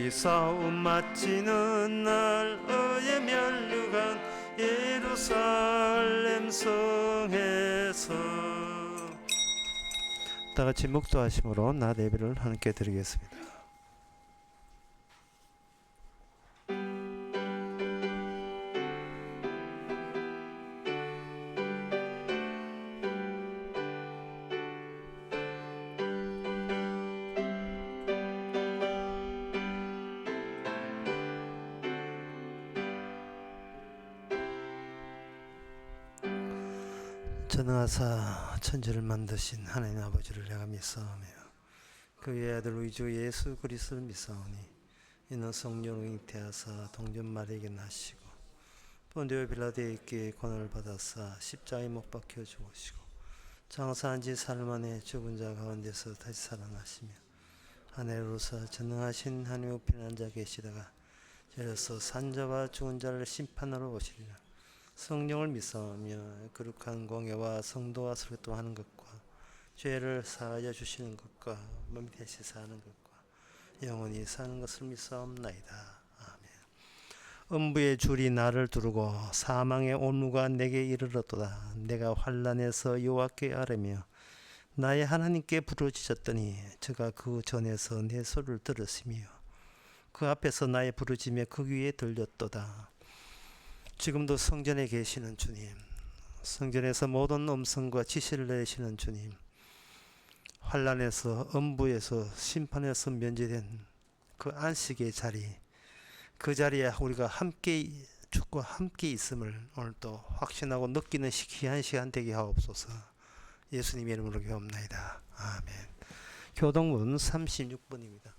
우리 싸움 마치는 날 의에 면류관 예루살렘 성에서 다같이 묵도하심으로 낮 예배를 함께 드리겠습니다. 전능하사 천지를 만드신 하나님 아버지를 내가 믿사오며 그의 아들 우리 주 예수 그리스도를 믿사오니 이는 성령으로 잉태하사 동전 마리에게 나시고 본디오 빌라도에게 고난을 받아사 십자가에 못 박혀 죽으시고 장사한 지 사흘 만에 죽은 자 가운데서 다시 살아나시며 하늘로서 전능하신 하나님 우편에 앉아 계시다가 저로서 산자와 죽은 자를 심판하러 오시리라. 성령을 믿사오며 거룩한 공예와 성도와 설교하는 것과 죄를 사하여 주시는 것과 몸 대신 사는 것과 영원히 사는 것을 믿사옵나이다. 아멘. 음부의 줄이 나를 두르고 사망의 온무가 내게 이르렀도다. 내가 환난에서 여호와께 아뢰며 나의 하나님께 부르짖었더니 저가 그 전에서 내 소리를 들으시며 그 앞에서 나의 부르짖음에 그 귀에 들렸도다. 지금도 성전에 계시는 주님, 성전에서 모든 음성과 지시를 내시는 주님, 환난에서 음부에서 심판에서 면제된 그 안식의 자리, 그 자리에 우리가 함께 죽고 함께 있음을 오늘도 확신하고 느끼는 귀한 시간 되게 하옵소서. 예수님의 이름으로 기도합나이다. 아멘. 교동문 36번입니다.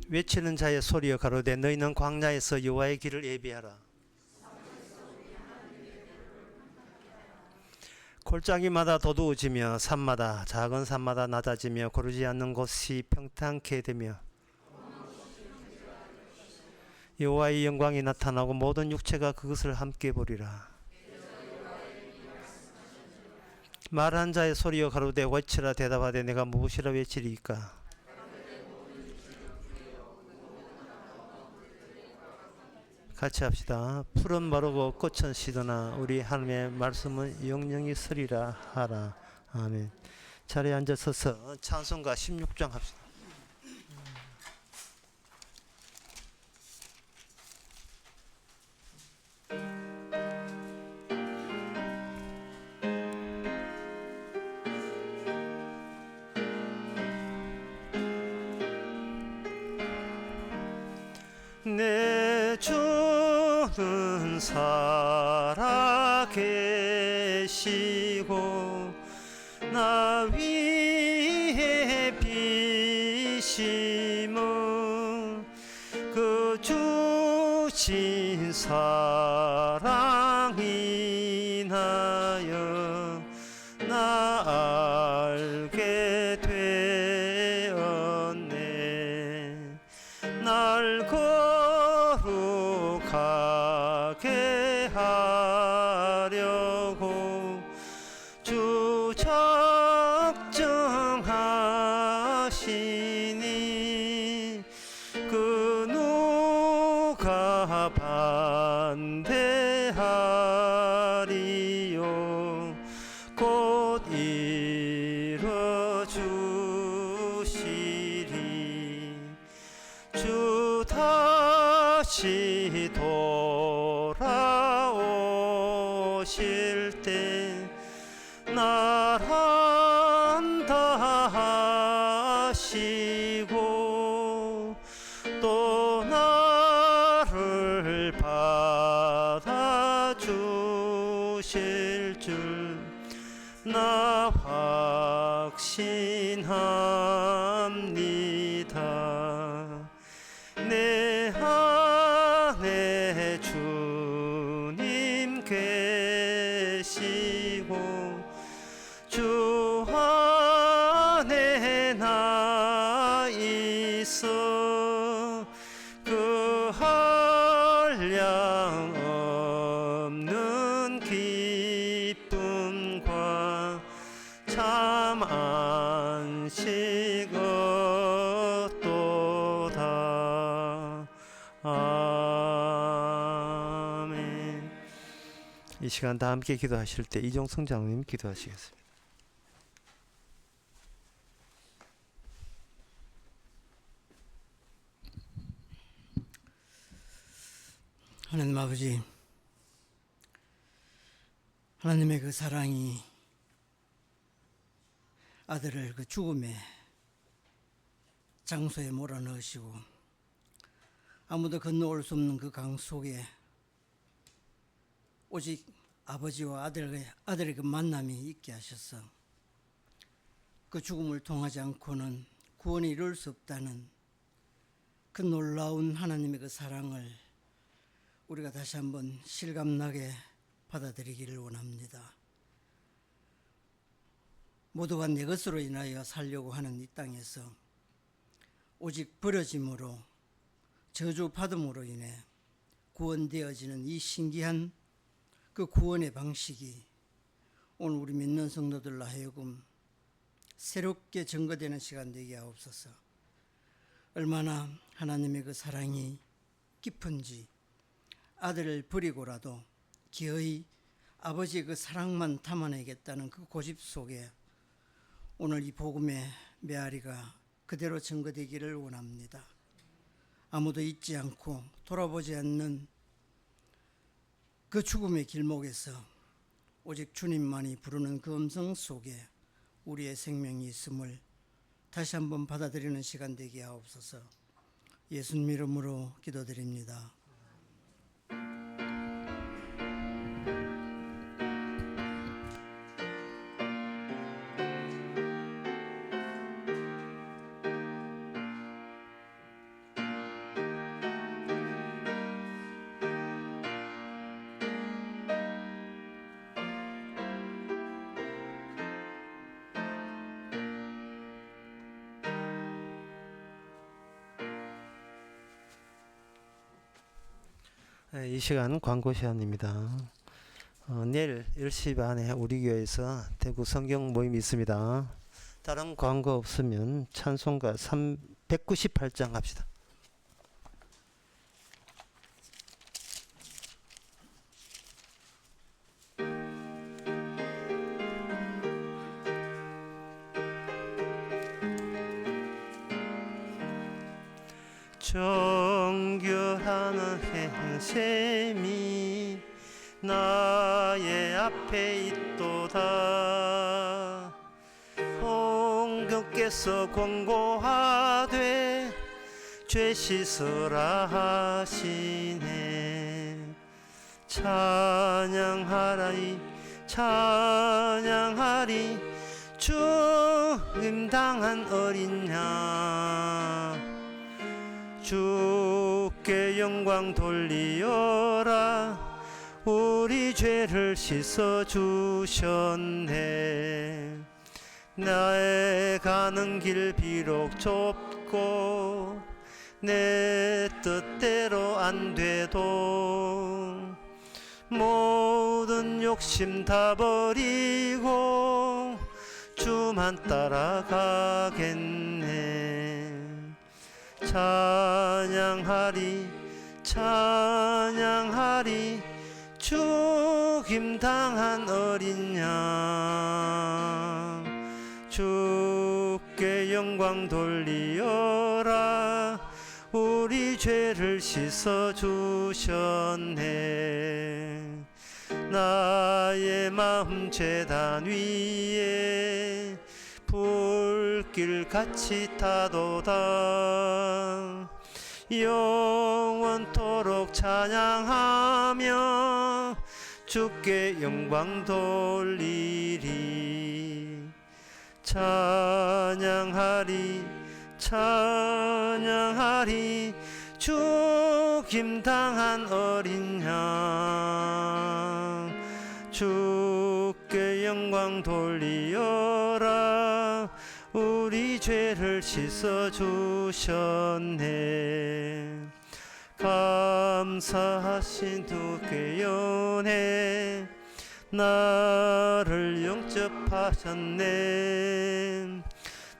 외치는 자의 소리여 가로되 너희는 광야에서 여호와의 길을 예비하라. 골짜기마다 도두어지며 산마다 작은 산마다 낮아지며 고르지 않는 곳이 평탄케 되며 여호와의 영광이 나타나고 모든 육체가 그것을 함께 보리라. 말한 자의 소리여 가로되 외치라. 대답하되 내가 무엇이라 외치리이까. 같이 합시다. 풀은 마르고 꽃은 시드나 우리 하나님의 말씀은 영영이 서리라 하라. 아멘. 자리에 앉아서서 찬송가 16장 합시다. 내 주는 살아계시고 나 위에 비심은 그 주신 사랑 인하여 나 알게 되었네. 날 거룩하게 하려고 주 작정하시니 그 누가 반대하리요. 곧 이뤄주시리. 주 다시 돌아오실 때 나란다 하시고 또 나를 받아주실 줄 나 확신합니다. 내 안에 주님 계시고 주 안에 나 있어 그 한량 이 시간 다 함께 기도하실 때 이종성 장로님 기도하시겠습니다. 하나님 아버지, 하나님의 그 사랑이 아들을 그 죽음의 장소에 몰아넣으시고 아무도 건너올 수 없는 그 강 속에 오직 아버지와 아들의 그 만남이 있게 하셔서 그 죽음을 통하지 않고는 구원이 이룰 수 없다는 그 놀라운 하나님의 그 사랑을 우리가 다시 한번 실감나게 받아들이기를 원합니다. 모두가 내 것으로 인하여 살려고 하는 이 땅에서 오직 버려짐으로 저주받음으로 인해 구원되어지는 이 신기한 그 구원의 방식이 오늘 우리 믿는 성도들로 하여금 새롭게 증거되는 시간 되게 하옵소서. 얼마나 하나님의 그 사랑이 깊은지 아들을 버리고라도 기어이 아버지의 그 사랑만 담아내겠다는 그 고집 속에 오늘 이 복음의 메아리가 그대로 증거되기를 원합니다. 아무도 잊지 않고 돌아보지 않는 그 죽음의 길목에서 오직 주님만이 부르는 그 음성 속에 우리의 생명이 있음을 다시 한번 받아들이는 시간 되게 하옵소서. 예수님 이름으로 기도드립니다. 이 시간 광고 시간입니다. 내일 10시 반에 우리 교회에서 대구 성경 모임이 있습니다. 다른 광고 없으면 찬송가 198장 합시다. 정결하는 행셈이 나의 앞에 있도다. 성경께서 권고하되 죄 씻으라 하시네. 찬양하라이 찬양하리 죽임당한 어린 양. 주께 영광 돌리어라. 우리 죄를 씻어 주셨네. 나의 가는 길 비록 좁고 내 뜻대로 안 돼도 모든 욕심 다 버리고 주만 따라가겠네. 찬양하리 찬양하리 죽임당한 어린 양. 주께 영광 돌리어라. 우리 죄를 씻어 주셨네. 나의 마음 제단 위에 불길같이 타도다. 영원토록 찬양하며 주께 영광 돌리리. 찬양하리 찬양하리 죽임당한 어린 양. 주께 영광 돌리어라. 우리 죄를 씻어 주셨네. 감사하신 주께 연해 나를 영접하셨네.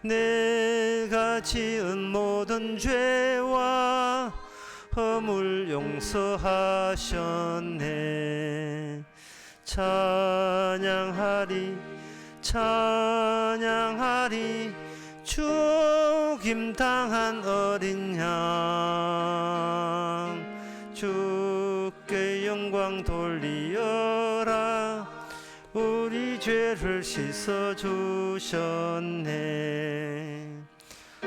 내가 지은 모든 죄와 허물 용서하셨네. 찬양하리 찬양하리 죽임당한 어린 양 주께 영광 돌리어라 우리 죄를 씻어주셨네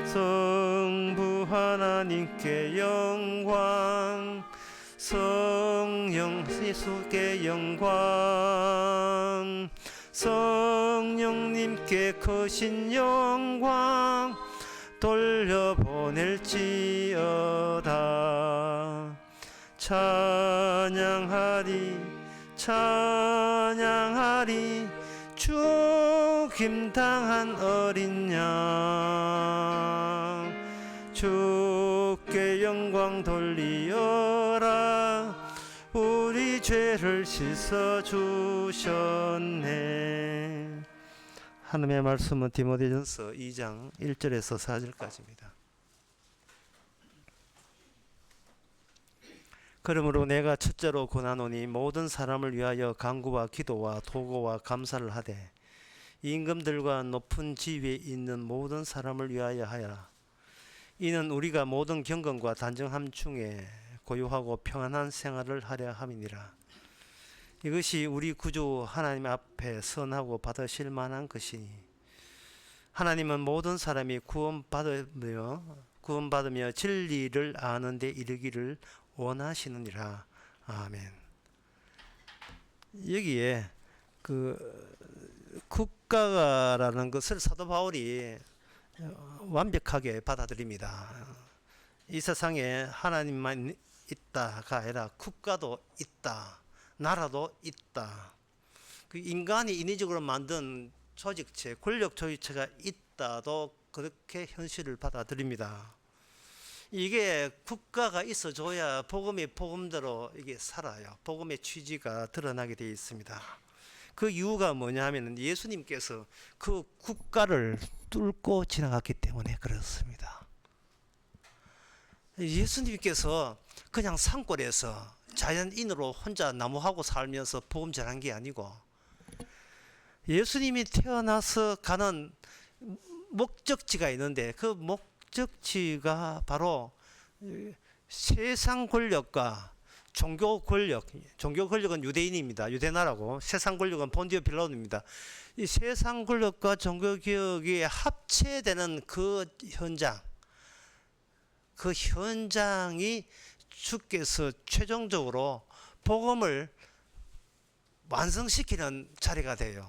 성부 하나님께 영광 성령 예수께 영광 성령님께 크신 영광 돌려보낼지어다 찬양하리 찬양하리 죽임당한 어린 양 주께 영광 돌리어라 우리 죄를 씻어주셨네. 하나님의 말씀은 디모데전서 2장 1절에서 4절까지입니다. 그러므로 내가 첫째로 권하노니 모든 사람을 위하여 간구와 기도와 도고와 감사를 하되 임금들과 높은 지위에 있는 모든 사람을 위하여 하여라. 이는 우리가 모든 경건과 단정함 중에 고요하고 평안한 생활을 하려 함이니라. 이것이 우리 구주 하나님 앞에 선하고 받으실 만한 것이니 하나님은 모든 사람이 구원받으며 진리를 아는 데 이르기를 원하시느니라. 아멘. 여기에 국가라는 것을 사도 바울이 완벽하게 받아들입니다. 이 세상에 하나님만 있다가 아니라 국가도 있다, 나라도 있다. 그 인간이 인위적으로 만든 조직체, 권력 조직체가 있다도 그렇게 현실을 받아들입니다. 이게 국가가 있어줘야 복음이 복음대로 이게 살아요. 복음의 취지가 드러나게 되어 있습니다. 그 이유가 뭐냐 하면 예수님께서 그 국가를 뚫고 지나갔기 때문에 그렇습니다. 예수님께서 그냥 산골에서 자연인으로 혼자 나무하고 살면서 복음 전한 게 아니고 예수님이 태어나서 가는 목적지가 있는데 그 목적지가 바로 세상 권력과 종교 권력은 유대인입니다. 유대나라고 세상 권력은 본디오 빌라도입니다. 이 세상 권력과 종교 개혁이 합체되는 그 현장이 주께서 최종적으로 복음을 완성시키는 자리가 돼요.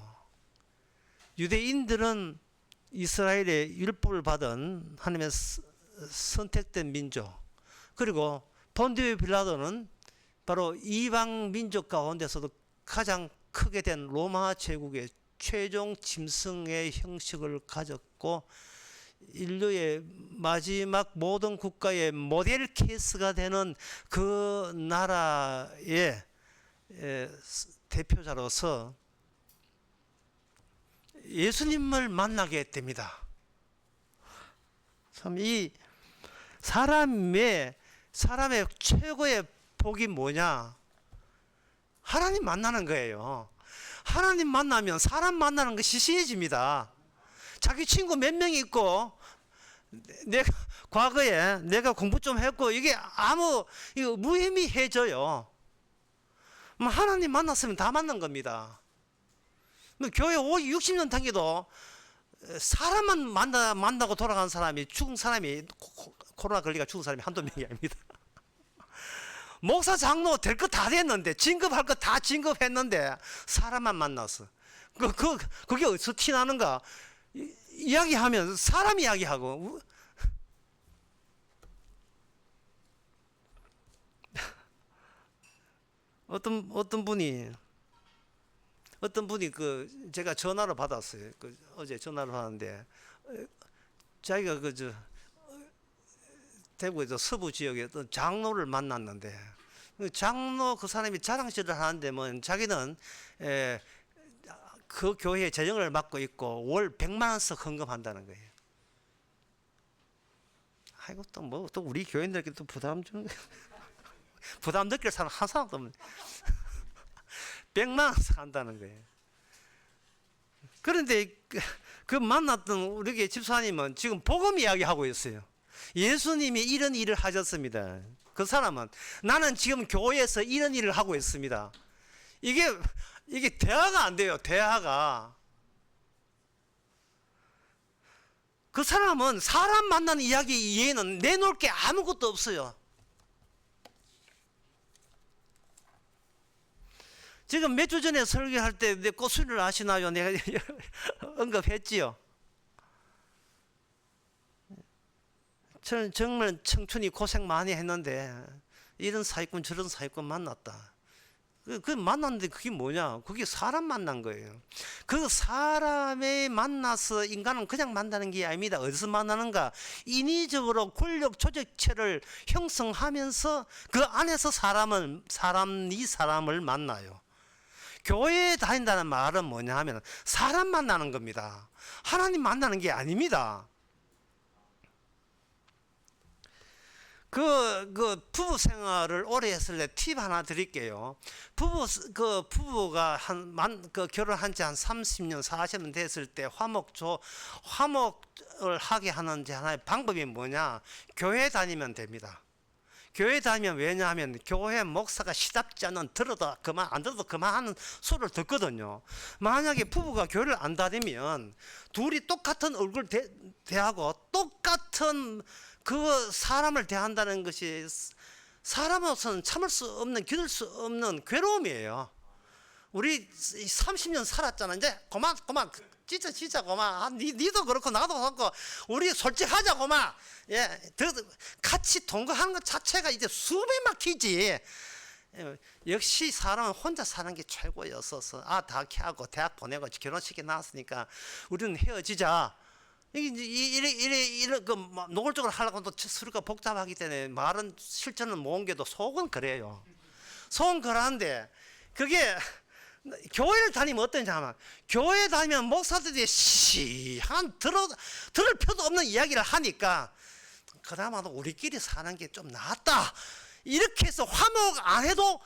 유대인들은 이스라엘의 율법을 받은 하나님의 선택된 민족, 그리고 본디오 빌라도는 바로 이방 민족 가운데서도 가장 크게 된 로마 제국의 최종 짐승의 형식을 가졌고 인류의 마지막 모든 국가의 모델 케이스가 되는 그 나라의 대표자로서 예수님을 만나게 됩니다. 참 이 사람의 최고의 복이 뭐냐? 하나님 만나는 거예요. 하나님 만나면 사람 만나는 거 시시해집니다. 자기 친구 몇 명이 있고 내가 과거에 내가 공부 좀 했고 이게 이거 무의미해져요. 하나님 만났으면 다 만난 겁니다. 교회 60년 다니도 사람만 만나고 돌아간 사람이 죽은 사람이 코로나 걸리가 죽은 사람이 한두 명이 아닙니다. 목사 장로 될 거 다 됐는데 진급할 거 다 진급했는데 사람만 만났어. 그게 어디서 티나는가? 이야기하면 사람 이야기하고 어떤 분이 제가 전화를 받았어요. 어제 전화를 하는데 자기가 대구에서 서부 지역에 어떤 장로를 만났는데 장로 그 사람이 자랑질을 하는데 자기는 그 교회 재정을 맡고 있고 월 100만 원씩 헌금한다는 거예요. 아이고 또 우리 교인들께 또 부담 느낄 사람 한 사람도 없네. 100만 원 산다는 거예요. 그런데 그 만났던 우리 교회 집사님은 지금 복음 이야기하고 있어요. 예수님이 이런 일을 하셨습니다. 그 사람은 나는 지금 교회에서 이런 일을 하고 있습니다. 이게 대화가 안 돼요. 대화가. 그 사람은 사람 만나는 이야기 이외에는 내놓을 게 아무것도 없어요. 지금 몇 주 전에 설교할 때 내 꽃순이를 아시나요? 내가 언급했지요. 저는 정말 청춘이 고생 많이 했는데 이런 사기꾼 저런 사기꾼 만났다. 그 만났는데 그게 뭐냐? 그게 사람 만난 거예요. 그 사람에 만나서 인간은 그냥 만나는 게 아닙니다. 어디서 만나는가? 인위적으로 권력 조직체를 형성하면서 그 안에서 사람이 사람을 만나요. 교회에 다닌다는 말은 뭐냐 하면 사람 만나는 겁니다. 하나님 만나는 게 아닙니다. 그 부부 생활을 오래 했을 때 팁 하나 드릴게요. 부부가 결혼한 지 한 30년, 40년 됐을 때 화목을 하게 하는 하나의 방법이 뭐냐? 교회 다니면 됩니다. 교회 다니면 왜냐하면 교회 목사가 시답지 않는 들어도 그만 안 들어도 그만하는 소리를 듣거든요. 만약에 부부가 교회를 안 다니면 둘이 똑같은 얼굴 대하고 똑같은 그 사람을 대한다는 것이 사람으로서는 참을 수 없는, 견딜 수 없는 괴로움이에요. 우리 30년 살았잖아. 이제 그만 진짜 그만. 니도 그렇고 나도 그렇고 우리 솔직하자 그만. 예, 같이 동거하는 것 자체가 이제 숨이 막히지. 역시 사람은 혼자 사는 게 최고였어서 다 하고 대학 보내고 결혼식에 나왔으니까 우리는 헤어지자. 이래 노골적으로 하려고 또 서로가 복잡하기 때문에 말은 실전은 못 옮겨도 속은 그래요. 속은 그러는데 그게 교회를 다니면 어떠냐 하면 교회 다니면 목사들이 들을 필요도 없는 이야기를 하니까 그나마도 우리끼리 사는 게 좀 낫다. 이렇게 해서 화목 안 해도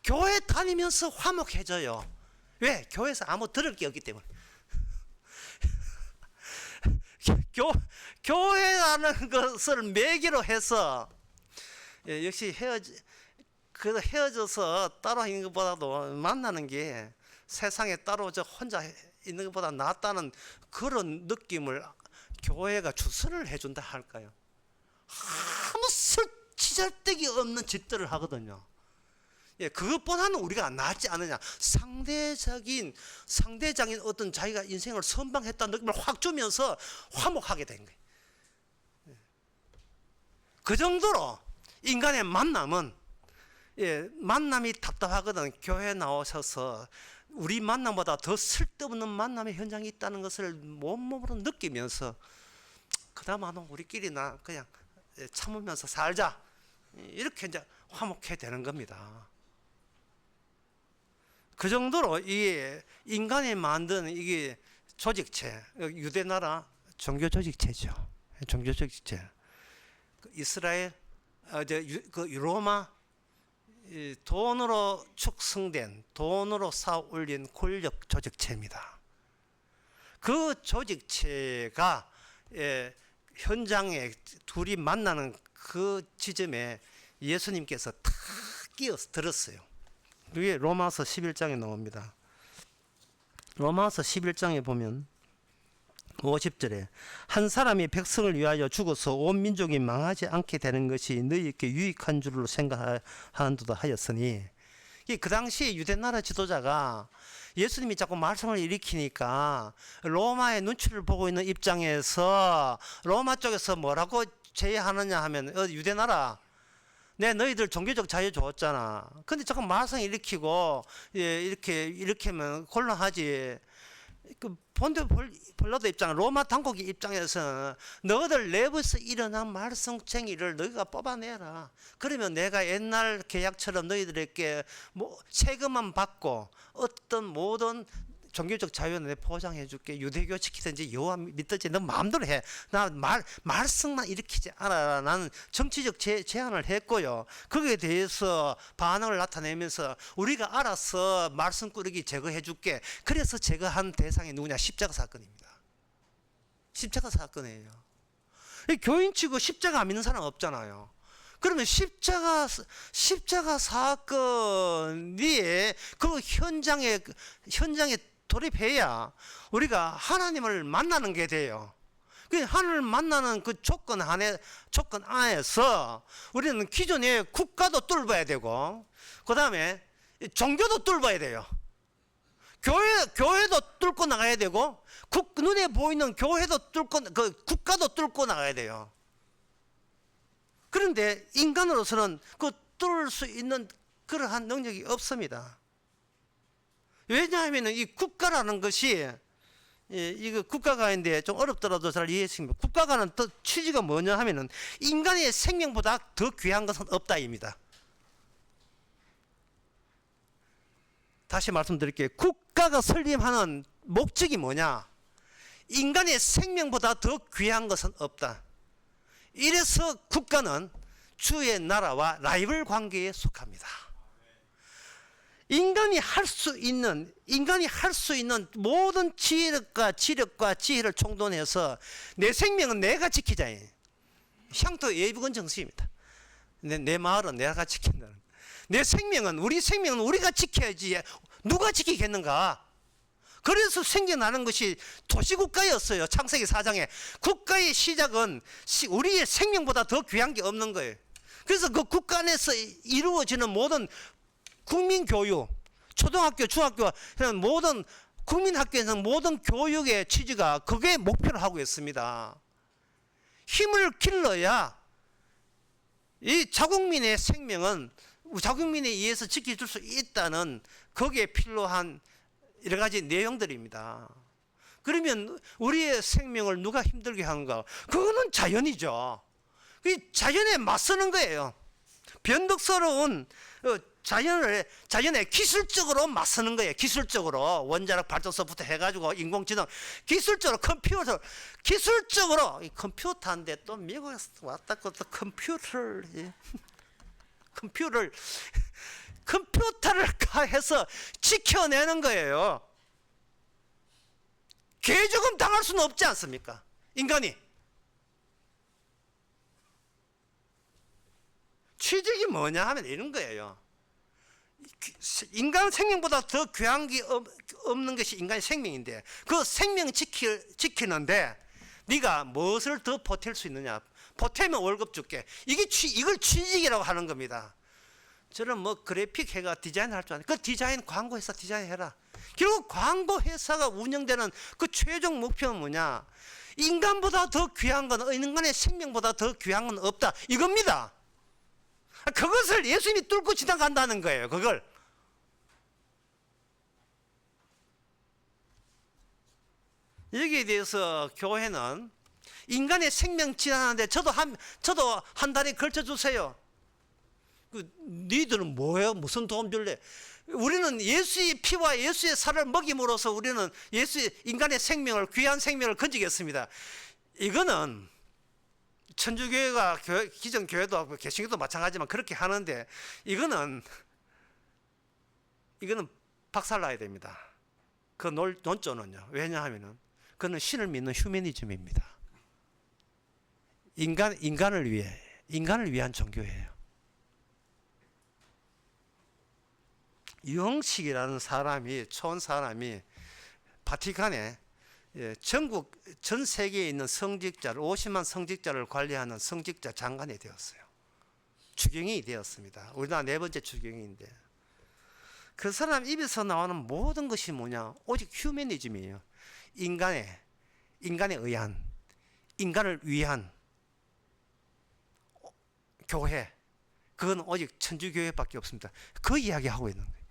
교회 다니면서 화목해져요. 왜? 교회에서 아무 들을 게 없기 때문에. 교회라는 것을 매개로 해서 역시 헤어져서 따로 있는 것보다도 만나는 게 세상에 따로 혼자 있는 것보다 낫다는 그런 느낌을 교회가 주선을 해준다 할까요? 아무 설치잘데기 없는 짓들을 하거든요. 그것보다는 우리가 낫지 않느냐. 상대적인 어떤 자기가 인생을 선방했다는 느낌을 확 주면서 화목하게 된 거예요. 그 정도로 인간의 만남은 만남이 답답하거든. 교회에 나오셔서 우리 만남보다 더 쓸데없는 만남의 현장이 있다는 것을 몸으로 느끼면서 그나마도 우리끼리나 그냥 참으면서 살자. 이렇게 이제 화목해야 되는 겁니다. 그 정도로 이 인간이 만든 이게 조직체, 유대 나라 종교 조직체죠. 종교 조직체. 이스라엘, 로마 돈으로 축성된, 돈으로 쌓아 올린 권력 조직체입니다. 그 조직체가 현장에 둘이 만나는 그 지점에 예수님께서 탁 끼어서 들었어요. 그게 로마서 11장에 나옵니다. 로마서 11장에 보면 50절에 한 사람이 백성을 위하여 죽어서 온 민족이 망하지 않게 되는 것이 너희에게 유익한 줄로 생각하는도다 하였으니, 그 당시에 유대 나라 지도자가 예수님이 자꾸 말씀을 일으키니까 로마의 눈치를 보고 있는 입장에서 로마 쪽에서 뭐라고 제의하느냐 하면 유대 나라 너희들 종교적 자유 줬잖아. 근데 자꾸 말썽 일으키고 이렇게 하면 곤란하지. 본토 빌라도 입장, 로마 당국의 입장에서 너희들 내부에서 일어난 말썽쟁이를 너희가 뽑아내라. 그러면 내가 옛날 계약처럼 너희들에게 세금만 받고 어떤 모든 종교적 자유는 내 보장해 줄게. 유대교 지키든지 여호와 믿든지 너 마음대로 해. 나 말썽만 일으키지 않아라. 나는 정치적 제안을 했고요. 거기에 대해서 반응을 나타내면서 우리가 알아서 말썽꾸러기 제거해 줄게. 그래서 제거한 대상이 누구냐? 십자가 사건입니다. 십자가 사건이에요. 교인치고 십자가 안 믿는 사람 없잖아요. 그러면 십자가 사건이 그 현장에 돌입해야 우리가 하나님을 만나는 게 돼요. 그 하나님을 만나는 그 조건 안에서 우리는 기존의 국가도 뚫어야 되고, 그 다음에 종교도 뚫어야 돼요. 교회도 뚫고 나가야 되고, 눈에 보이는 교회도 국가도 뚫고 나가야 돼요. 그런데 인간으로서는 그 뚫을 수 있는 그러한 능력이 없습니다. 왜냐하면 이 국가라는 것이, 이거 국가가인데 좀 어렵더라도 잘 이해했습니다. 국가가는 또 취지가 뭐냐 하면은 인간의 생명보다 더 귀한 것은 없다입니다. 다시 말씀드릴게요. 국가가 설립하는 목적이 뭐냐? 인간의 생명보다 더 귀한 것은 없다. 이래서 국가는 주의 나라와 라이벌 관계에 속합니다. 인간이 할 수 있는 모든 지력과 지혜를 총동원해서 내 생명은 내가 지키자. 향토 예비군 정신입니다. 내 마을은 내가 지킨다는. 내 생명은 우리 생명은 우리가 지켜야지 누가 지키겠는가? 그래서 생겨나는 것이 도시국가였어요. 창세기 4장에. 국가의 시작은 우리의 생명보다 더 귀한 게 없는 거예요. 그래서 그 국가 안에서 이루어지는 모든 국민교육, 초등학교, 중학교, 모든 국민학교에서는 모든 교육의 취지가 그게 목표로 하고 있습니다. 힘을 길러야 이 자국민의 생명은 자국민에 의해서 지켜줄 수 있다는 거기에 필요한 여러 가지 내용들입니다. 그러면 우리의 생명을 누가 힘들게 하는가? 그거는 자연이죠. 그 자연에 맞서는 거예요. 변덕스러운 자연에 기술적으로 맞서는 거예요. 기술적으로 원자력 발전소부터 해가지고 인공지능 기술적으로 기술적으로 컴퓨터인데 또 미국에서 왔다 갔다 컴퓨터를 해서 지켜내는 거예요. 개조금 당할 수는 없지 않습니까? 인간이. 취직이 뭐냐 하면 이런 거예요. 인간 생명보다 더 귀한 게 없는 것이 인간의 생명인데 그 생명 지키는데 네가 무엇을 더 보탤 수 있느냐. 보태면 월급 줄게. 이걸 취직이라고 하는 겁니다. 저는 뭐 그래픽 해가 디자인 할 줄 아는 그 디자인 광고 회사 디자인 해라. 결국 광고 회사가 운영되는 그 최종 목표는 뭐냐? 인간보다 더 귀한 건 인간의 생명보다 더 귀한 건 없다. 이겁니다. 그것을 예수님이 뚫고 지나간다는 거예요. 그걸. 여기에 대해서 교회는 인간의 생명 지나가는데 저도 한 달에 걸쳐 주세요. 니들은 뭐예요? 무슨 도움 줄래? 우리는 예수의 피와 예수의 살을 먹임으로써 우리는 인간의 생명을 귀한 생명을 건지겠습니다. 이거는 천주교회가 기존 교회도 개신교도 마찬가지지만 그렇게 하는데 이거는 박살나야 됩니다. 그 논조는요. 왜냐하면은 그는 신을 믿는 휴머니즘입니다. 인간을 위한 종교예요. 유흥식이라는 촌 사람이 바티칸에 전국 전 세계에 있는 50만 성직자를 관리하는 성직자 장관이 되었어요. 추경이 되었습니다. 우리나라 4번째 추경인데 그 사람 입에서 나오는 모든 것이 뭐냐? 오직 휴머니즘이에요. 인간에 의한, 인간을 위한 교회, 그건 오직 천주교회밖에 없습니다. 그 이야기하고 있는 거예요.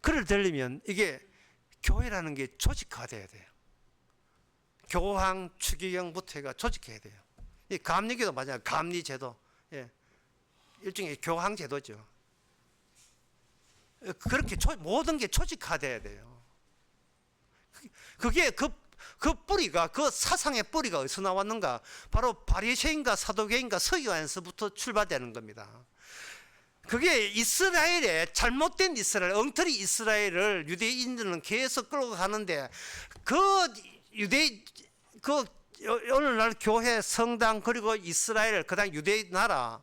그를 들리면 이게 교회라는 게 조직화돼야 돼요. 교황, 추기경부터 해가 조직해야 돼요. 이 감리교도 맞아요. 감리제도, 일종의 교황제도죠. 그렇게 모든 게 조직화돼야 돼요. 그게 그 뿌리가, 그 사상의 뿌리가 어디서 나왔는가? 바로 바리새인과 사도계인과 서기관에서부터 출발되는 겁니다. 그게 이스라엘의 잘못된 이스라엘, 엉터리 이스라엘을 유대인들은 계속 끌고 가는데, 오늘날 교회, 성당, 그리고 이스라엘, 그다음 유대 나라,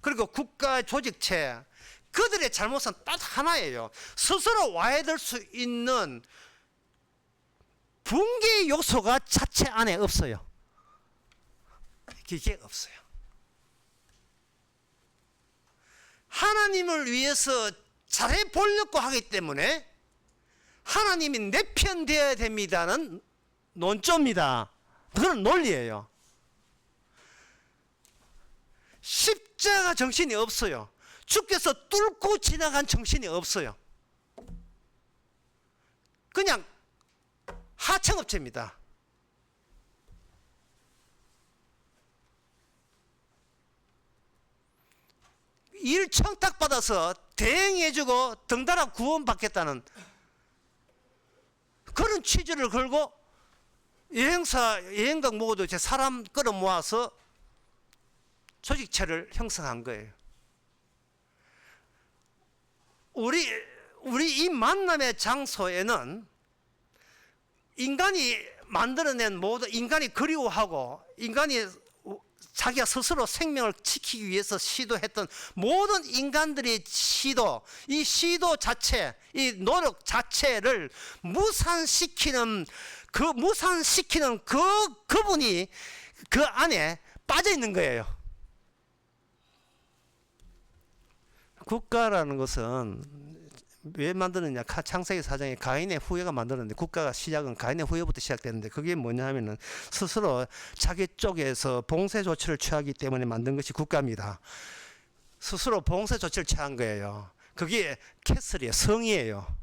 그리고 국가 조직체, 그들의 잘못은 딱 하나예요. 스스로 와해될 수 있는 붕괴 요소가 자체 안에 없어요. 그게 없어요. 하나님을 위해서 잘해 보려고 하기 때문에 하나님이 내 편 되어야 됩니다는 논조입니다. 그건 논리예요. 십자가 정신이 없어요. 주께서 뚫고 지나간 정신이 없어요. 그냥 하청업체입니다. 일 청탁받아서 대행해주고 덩달아 구원받겠다는 그런 취지를 걸고 여행각 모두 제 사람 끌어 모아서 조직체를 형성한 거예요. 우리 이 만남의 장소에는 인간이 만들어낸 모든, 인간이 그리워하고 인간이 자기가 스스로 생명을 지키기 위해서 시도했던 모든 인간들의 시도, 이 시도 자체, 이 노력 자체를 무산시키는 그분이 그 안에 빠져 있는 거예요. 국가라는 것은 왜 만드느냐? 창세기 4장에 가인의 후예가 만들었는데, 국가가 시작은 가인의 후예부터 시작되는데, 그게 뭐냐 하면은 스스로 자기 쪽에서 봉쇄 조치를 취하기 때문에 만든 것이 국가입니다. 스스로 봉쇄 조치를 취한 거예요. 그게 캐슬이에요. 성이에요.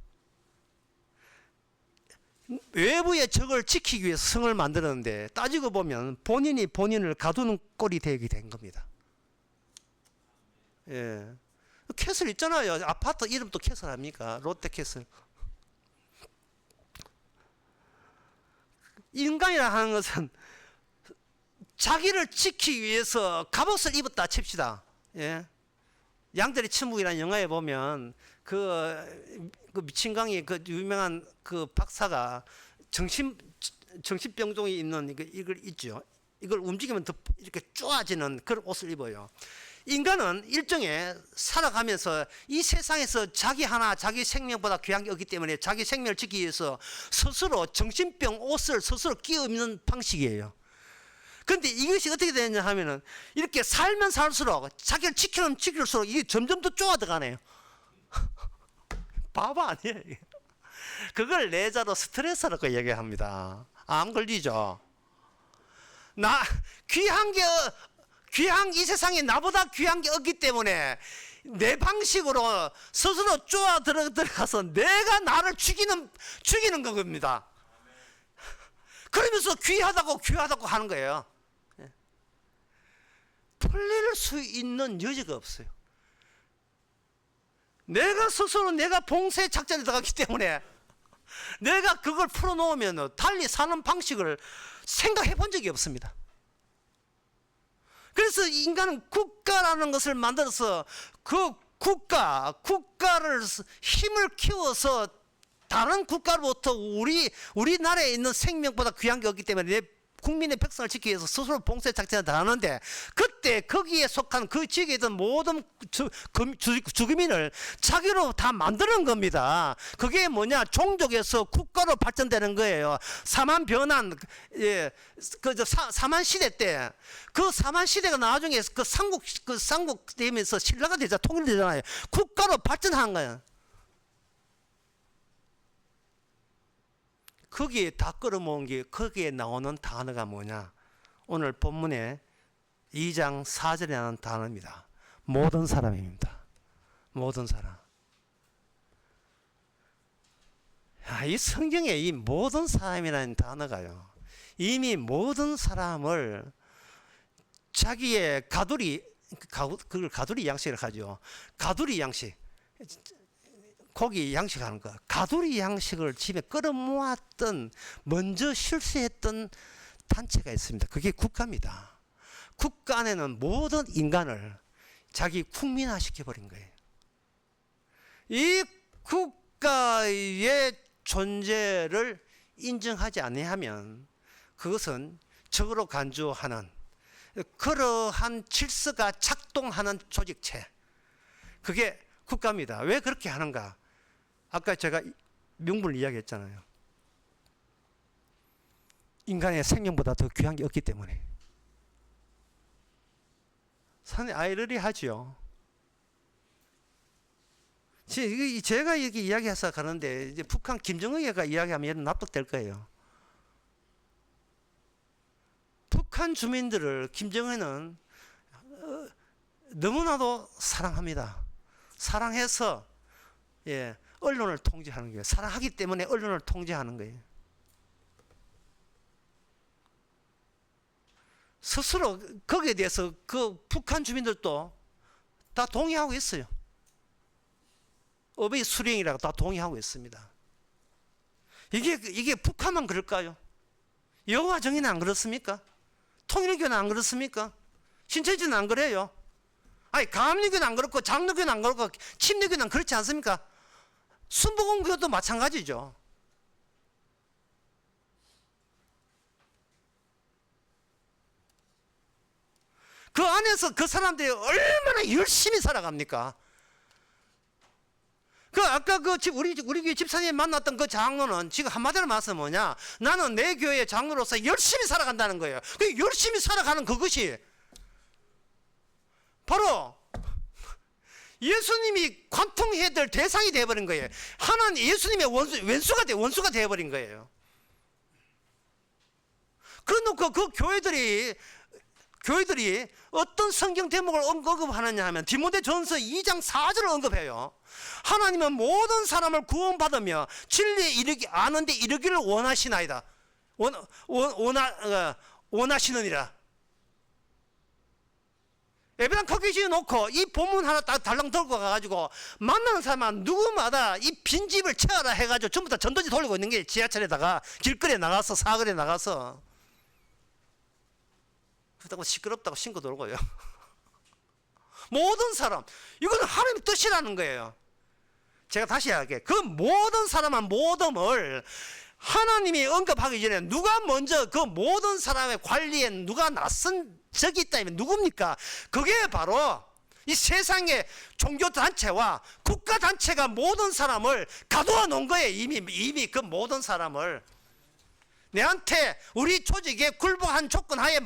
외부의 적을 지키기 위해서 성을 만들었는데, 따지고 보면 본인이 본인을 가두는 꼴이 되게 된 겁니다. 예. 캐슬 있잖아요. 아파트 이름도 캐슬 아닙니까? 롯데 캐슬. 인간이라 하는 것은 자기를 지키기 위해서 갑옷을 입었다 칩시다. 예. 양대리 침묵이라는 영화에 보면 그 미친강이 그 유명한 그 박사가 정신병동이 있는 이걸 있죠. 이걸 움직이면 더 이렇게 쪼아지는 그런 옷을 입어요. 인간은 일종의 살아가면서 이 세상에서 자기 생명보다 귀한 게 없기 때문에 자기 생명을 지키기 위해서 스스로 정신병 옷을 스스로 끼워 입는 방식이에요. 그런데 이것이 어떻게 되느냐 하면은 이렇게 살면 살수록 자기를 지키면 지킬수록 이게 점점 더 쪼아들어가네요. 바보 아니에요. 그걸 내자로 스트레스라고 얘기합니다. 안 걸리죠? 이 세상에 나보다 귀한 게 없기 때문에 내 방식으로 스스로 쪼아 들어가서 내가 나를 죽이는 겁니다. 그러면서 귀하다고 하는 거예요. 풀릴 수 있는 여지가 없어요. 내가 스스로 내가 봉쇄 작전에 들어가기 때문에 내가 그걸 풀어놓으면 달리 사는 방식을 생각해 본 적이 없습니다. 그래서 인간은 국가라는 것을 만들어서 그 국가를 힘을 키워서 다른 국가로부터 우리나라에 있는 생명보다 귀한 게 없기 때문에 내 국민의 백성을 지키기 위해서 스스로 봉쇄 작전을 다 하는데, 그때 거기에 속한 그 지역에 있던 모든 주민을 자기로 다 만드는 겁니다. 그게 뭐냐? 종족에서 국가로 발전되는 거예요. 사만 변한, 사만 시대 때, 그 사만 시대가 나중에 삼국 되면서 신라가 되자 통일되잖아요. 국가로 발전한 거예요. 거기에 다 끌어모은 게 거기에 나오는 단어가 뭐냐? 오늘 본문에 2장 4절에 나오는 단어입니다. 모든 사람입니다. 모든 사람. 이 성경에 이 모든 사람이라는 단어가요, 이미 모든 사람을 자기의 그걸 가두리 양식이라고 하죠. 가두리 양식. 고기 양식하는 거, 가두리 양식을 집에 끌어모았던 먼저 실시했던 단체가 있습니다. 그게 국가입니다. 국가 안에는 모든 인간을 자기 국민화 시켜버린 거예요. 이 국가의 존재를 인정하지 아니하면 그것은 적으로 간주하는 그러한 질서가 작동하는 조직체, 그게 국가입니다. 왜 그렇게 하는가? 아까 제가 명분을 이야기했잖아요. 인간의 생명보다 더 귀한 게 없기 때문에. 산에 아이러리하지요. 제가 이렇게 이야기해서 가는데 이제 북한 김정은이가 이야기하면 얘는 납득될 거예요. 북한 주민들을 김정은은 너무나도 사랑합니다. 사랑해서 언론을 통제하는 거예요. 사랑하기 때문에 언론을 통제하는 거예요. 스스로 거기에 대해서 그 북한 주민들도 다 동의하고 있어요. 어베이 수령이라고 다 동의하고 있습니다. 이게 북한만 그럴까요? 여호와 정의는 안 그렇습니까? 통일교는 안 그렇습니까? 신천지는 안 그래요. 아니, 감리교는 안 그렇고 장로교는 안 그렇고 침례교는 그렇지 않습니까? 순복음교도 마찬가지죠. 그 안에서 그 사람들이 얼마나 열심히 살아갑니까? 아까 우리 교회 집사님 만났던 그 장로는 지금 한마디로 말해서 뭐냐? 나는 내 교회 장로로서 열심히 살아간다는 거예요. 그 열심히 살아가는 그것이 바로 예수님이 관통해야 될 대상이 되어버린 거예요. 하나는 예수님의 원수가 되어버린 거예요. 그래놓고 그 교회들이 어떤 성경 대목을 언급하느냐 하면 디모데전서 2장 4절을 언급해요. 하나님은 모든 사람을 구원받으며 진리에 아는데 이르기를 원하시나이다. 원하시느니라. 에베랑 커기지 놓고 이 본문 하나 딱 달랑 들고 가가지고 만나는 사람은 누구마다 이 빈집을 채워라 해가지고 전부 다 전도지 돌리고 있는 게 지하철에다가 길거리에 나가서 사거리에 나가서 그렇다고 시끄럽다고 신고 돌고요. 모든 사람, 이거는 하나님의 뜻이라는 거예요. 제가 다시 이야기할게요. 그 모든 사람은 모든을 하나님이 언급하기 전에 누가 먼저 그 모든 사람의 관리에 누가 나선 적이 있다면 누굽니까? 그게 바로 이 세상의 종교단체와 국가단체가 모든 사람을 가두어 놓은 거예요. 이미 그 모든 사람을. 내한테 우리 조직에 굴복한 조건 하에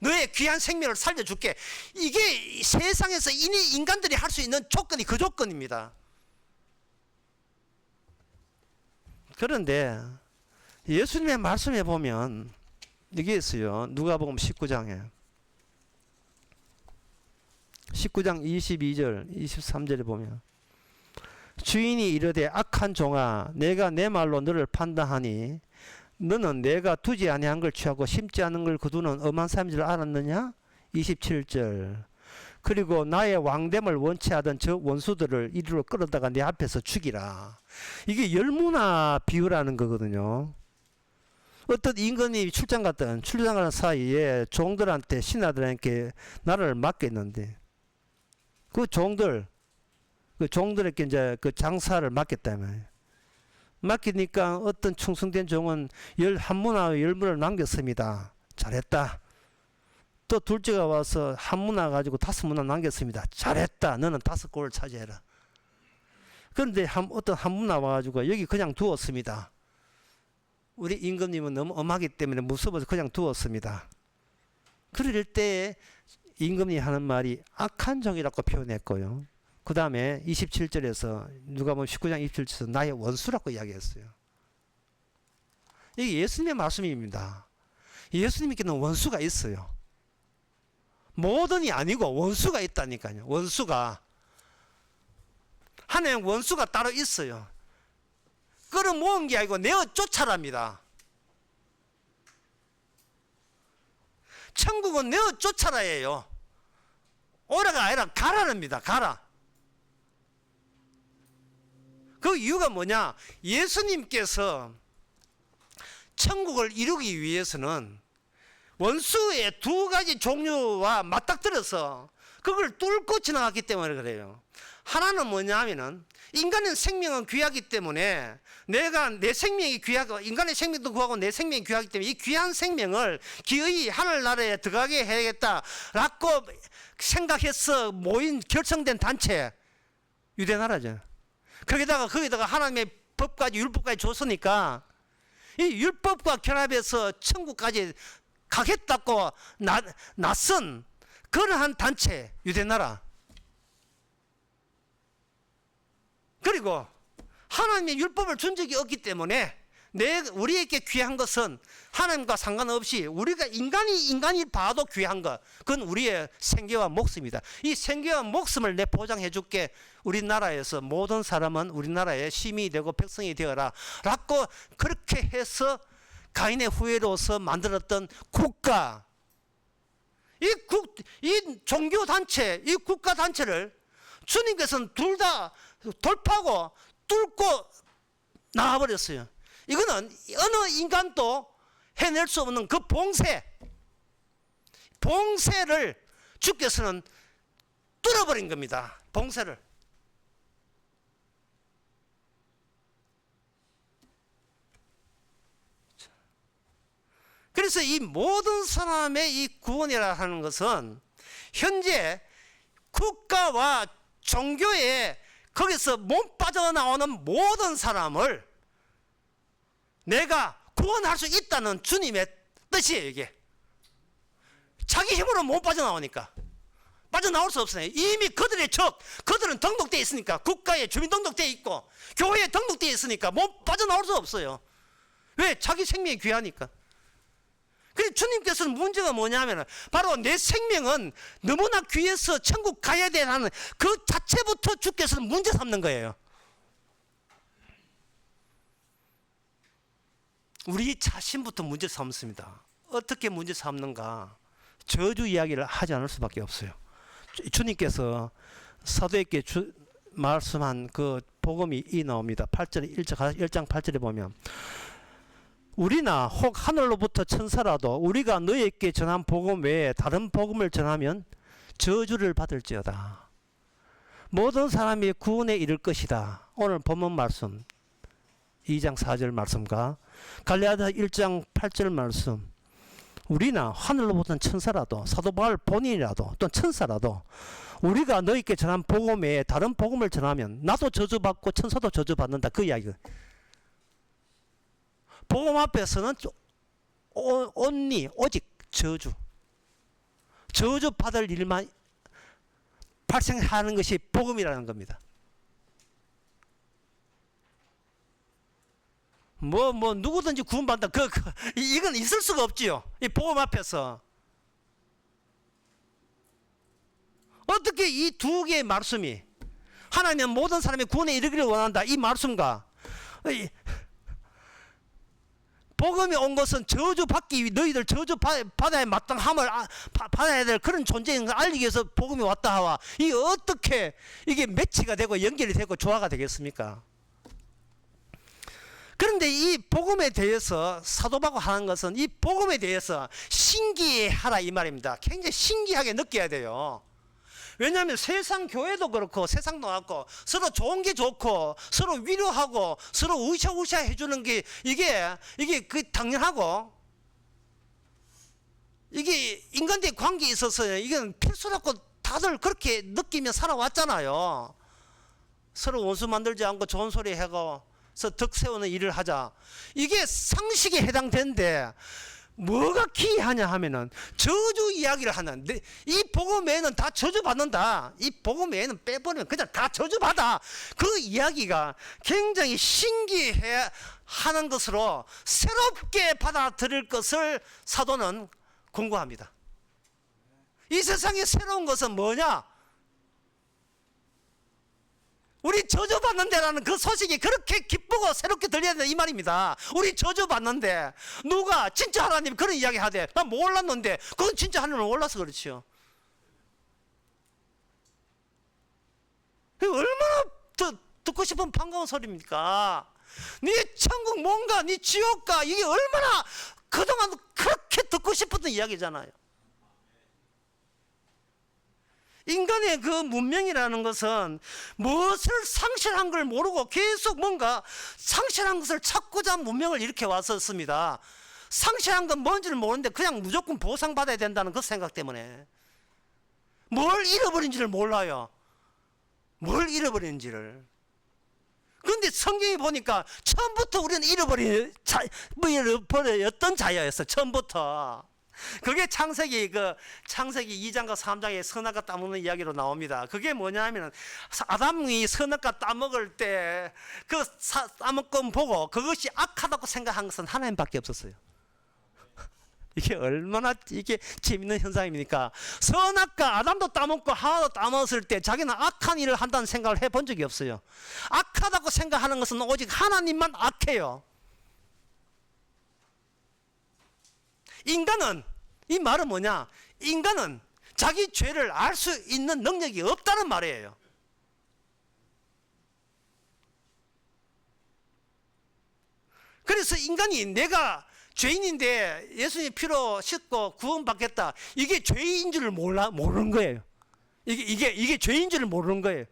너의 귀한 생명을 살려줄게. 이게 세상에서 인간들이 할 수 있는 조건이 그 조건입니다. 그런데 예수님의 말씀에 보면 이게 있어요. 누가복음 19장 22절 23절에 보면 주인이 이르되 악한 종아 내가 내 말로 너를 판단하니 너는 내가 두지 아니한 걸 취하고 심지 않은 걸 거두는 엄한 사람인 줄 알았느냐? 27절 그리고 나의 왕됨을 원치 하던 저 원수들을 이리로 끌어다가 내 앞에서 죽이라. 이게 열무나 비유라는 거거든요. 어떤 임금이 출장 가는 사이에 종들한테 신하들에게 나라를 맡겼는데 그 종들에게 이제 그 장사를 맡겼다며. 맡기니까 어떤 충성된 종은 11문화 10문을 남겼습니다. 잘했다. 또 둘째가 와서 1문화 가지고 5문화 남겼습니다. 잘했다. 너는 5골을 차지해라. 그런데 어떤 1문화 와가지고 여기 그냥 두었습니다. 우리 임금님은 너무 엄하기 때문에 무서워서 그냥 두었습니다. 그럴 때 임금이 하는 말이 악한 종이라고 표현했고요. 그 다음에 27절에서 누가복음 19장 27절에서 나의 원수라고 이야기했어요. 이게 예수님의 말씀입니다. 예수님께는 원수가 있어요. 모든이 아니고 원수가 있다니까요. 원수가. 하나님 원수가 따로 있어요. 끌어모은 게 아니고 내어 쫓아랍니다. 천국은 내어 쫓아라예요. 오라가 아니라 가라랍니다. 가라. 그 이유가 뭐냐? 예수님께서 천국을 이루기 위해서는 원수의 두 가지 종류와 맞닥뜨려서 그걸 뚫고 지나갔기 때문에 그래요. 하나는 뭐냐 하면은 인간의 생명은 귀하기 때문에 내가 내 생명이 귀하고 인간의 생명도 귀하고 내 생명이 귀하기 때문에 이 귀한 생명을 기어이 하늘나라에 들어가게 해야겠다라고 생각해서 모인 결성된 단체 유대나라죠. 거기다가 하나님의 법까지 율법까지 줬으니까 이 율법과 결합해서 천국까지 가겠다고 나선 그러한 단체 유대나라. 그리고 하나님의 율법을 준 적이 없기 때문에 우리에게 귀한 것은 하나님과 상관없이 우리가 인간이 봐도 귀한 것, 그건 우리의 생계와 목숨이다. 이 생계와 목숨을 내 보장해 줄게. 우리나라에서 모든 사람은 우리나라의 시민이 되고 백성이 되어라 라고 그렇게 해서 가인의 후예로서 만들었던 국가, 이 종교단체, 이 국가단체를 주님께서는 둘 다 돌파하고 뚫고 나와버렸어요. 이거는 어느 인간도 해낼 수 없는 그 봉쇄를 주께서는 뚫어버린 겁니다. 봉쇄를. 그래서 이 모든 사람의 이 구원이라 하는 것은 현재 국가와 종교에 거기서 못 빠져나오는 모든 사람을 내가 구원할 수 있다는 주님의 뜻이에요. 이게 자기 힘으로 못 빠져나오니까 빠져나올 수 없어요. 이미 그들은 등록되어 있으니까, 국가에 주민 등록되어 있고 교회에 등록되어 있으니까 못 빠져나올 수 없어요. 왜? 자기 생명이 귀하니까. 그래서 주님께서는 문제가 뭐냐면 바로 내 생명은 너무나 귀해서 천국 가야 되는 그 자체부터 주께서는 문제 삼는 거예요. 우리 자신부터 문제 삼습니다. 어떻게 문제 삼는가? 저주 이야기를 하지 않을 수밖에 없어요. 주님께서 사도에게 말씀한 그 복음이 나옵니다. 8절 1장 8절에 보면 우리나 혹 하늘로부터 천사라도 우리가 너에게 전한 복음 외에 다른 복음을 전하면 저주를 받을지어다. 모든 사람이 구원에 이를 것이다. 오늘 본문 말씀 2장 4절 말씀과 갈라디아 1장 8절 말씀, 우리나 하늘로부터 천사라도 사도 바울 본인이라도 또 천사라도 우리가 너에게 전한 복음 외에 다른 복음을 전하면 나도 저주받고 천사도 저주받는다. 그 이야기가. 복음 앞에서는 오직 저주 받을 일만 발생하는 것이 복음이라는 겁니다. 누구든지 구원받는다. 이건 있을 수가 없지요. 이 복음 앞에서. 어떻게 이 두 개의 말씀이 하나님은 모든 사람이 구원에 이르기를 원한다. 이 말씀과 복음이 온 것은 저주받기 위해 너희들 저주받아야 마땅함을 받아야 될 그런 존재인 걸 알리기 위해서 복음이 왔다 하와 이 어떻게 이게 매치가 되고 연결이 되고 조화가 되겠습니까? 그런데 이 복음에 대해서 사도 바울이 하는 것은 이 복음에 대해서 신기하라 이 말입니다. 굉장히 신기하게 느껴야 돼요. 왜냐하면 세상 교회도 그렇고 세상도 그렇고 서로 좋은 게 좋고 서로 위로하고 서로 으쌰으쌰 해주는 게 이게 당연하고 이게 인간들의 관계에 있어서 이건 필수라고 다들 그렇게 느끼며 살아왔잖아요. 서로 원수 만들지 않고 좋은 소리 하고 덕 세우는 일을 하자. 이게 상식에 해당되는데 뭐가 기이하냐 하면은 저주 이야기를 하는 이 복음 외에는 다 저주받는다. 이 복음 외에는 빼버리면 그냥 다 저주받아. 그 이야기가 굉장히 신기해 하는 것으로 새롭게 받아들일 것을 사도는 권고합니다. 이 세상에 새로운 것은 뭐냐? 우리 저주받는데라는 그 소식이 그렇게 기쁘고 새롭게 들려야 된다 이 말입니다. 우리 저주받는데 누가 진짜 하나님 그런 이야기 하대. 난 몰랐는데 그건 진짜 하나님을 몰라서 그렇지요. 얼마나 더 듣고 싶은 반가운 소리입니까? 네 천국 뭔가, 네 지옥가, 이게 얼마나 그동안 그렇게 듣고 싶었던 이야기잖아요. 인간의 그 문명이라는 것은 무엇을 상실한 걸 모르고 계속 뭔가 상실한 것을 찾고자 문명을 일으켜 왔었습니다. 상실한 건 뭔지를 모르는데 그냥 무조건 보상받아야 된다는 그 생각 때문에 뭘 잃어버린지를 몰라요. 뭘 잃어버린지를. 그런데 성경이 보니까 처음부터 우리는 잃어버렸던 자였어. 처음부터. 그게 창세기 2장과 3장에 선악과 따먹는 이야기로 나옵니다. 그게 뭐냐면 아담이 선악과 따먹을 때 그 따먹건 보고 그것이 악하다고 생각한 것은 하나님밖에 없었어요. 이게 얼마나 이게 재밌는 현상입니까? 선악과 아담도 따먹고 하와도 따먹었을 때 자기는 악한 일을 한다는 생각을 해본 적이 없어요. 악하다고 생각하는 것은 오직 하나님만 악해요. 인간은, 이 말은 뭐냐? 인간은 자기 죄를 알 수 있는 능력이 없다는 말이에요. 그래서 인간이 내가 죄인인데 예수님 피로 씻고 구원받겠다, 이게 죄인 줄을 모르는 거예요. 이게 죄인 줄을 모르는 거예요.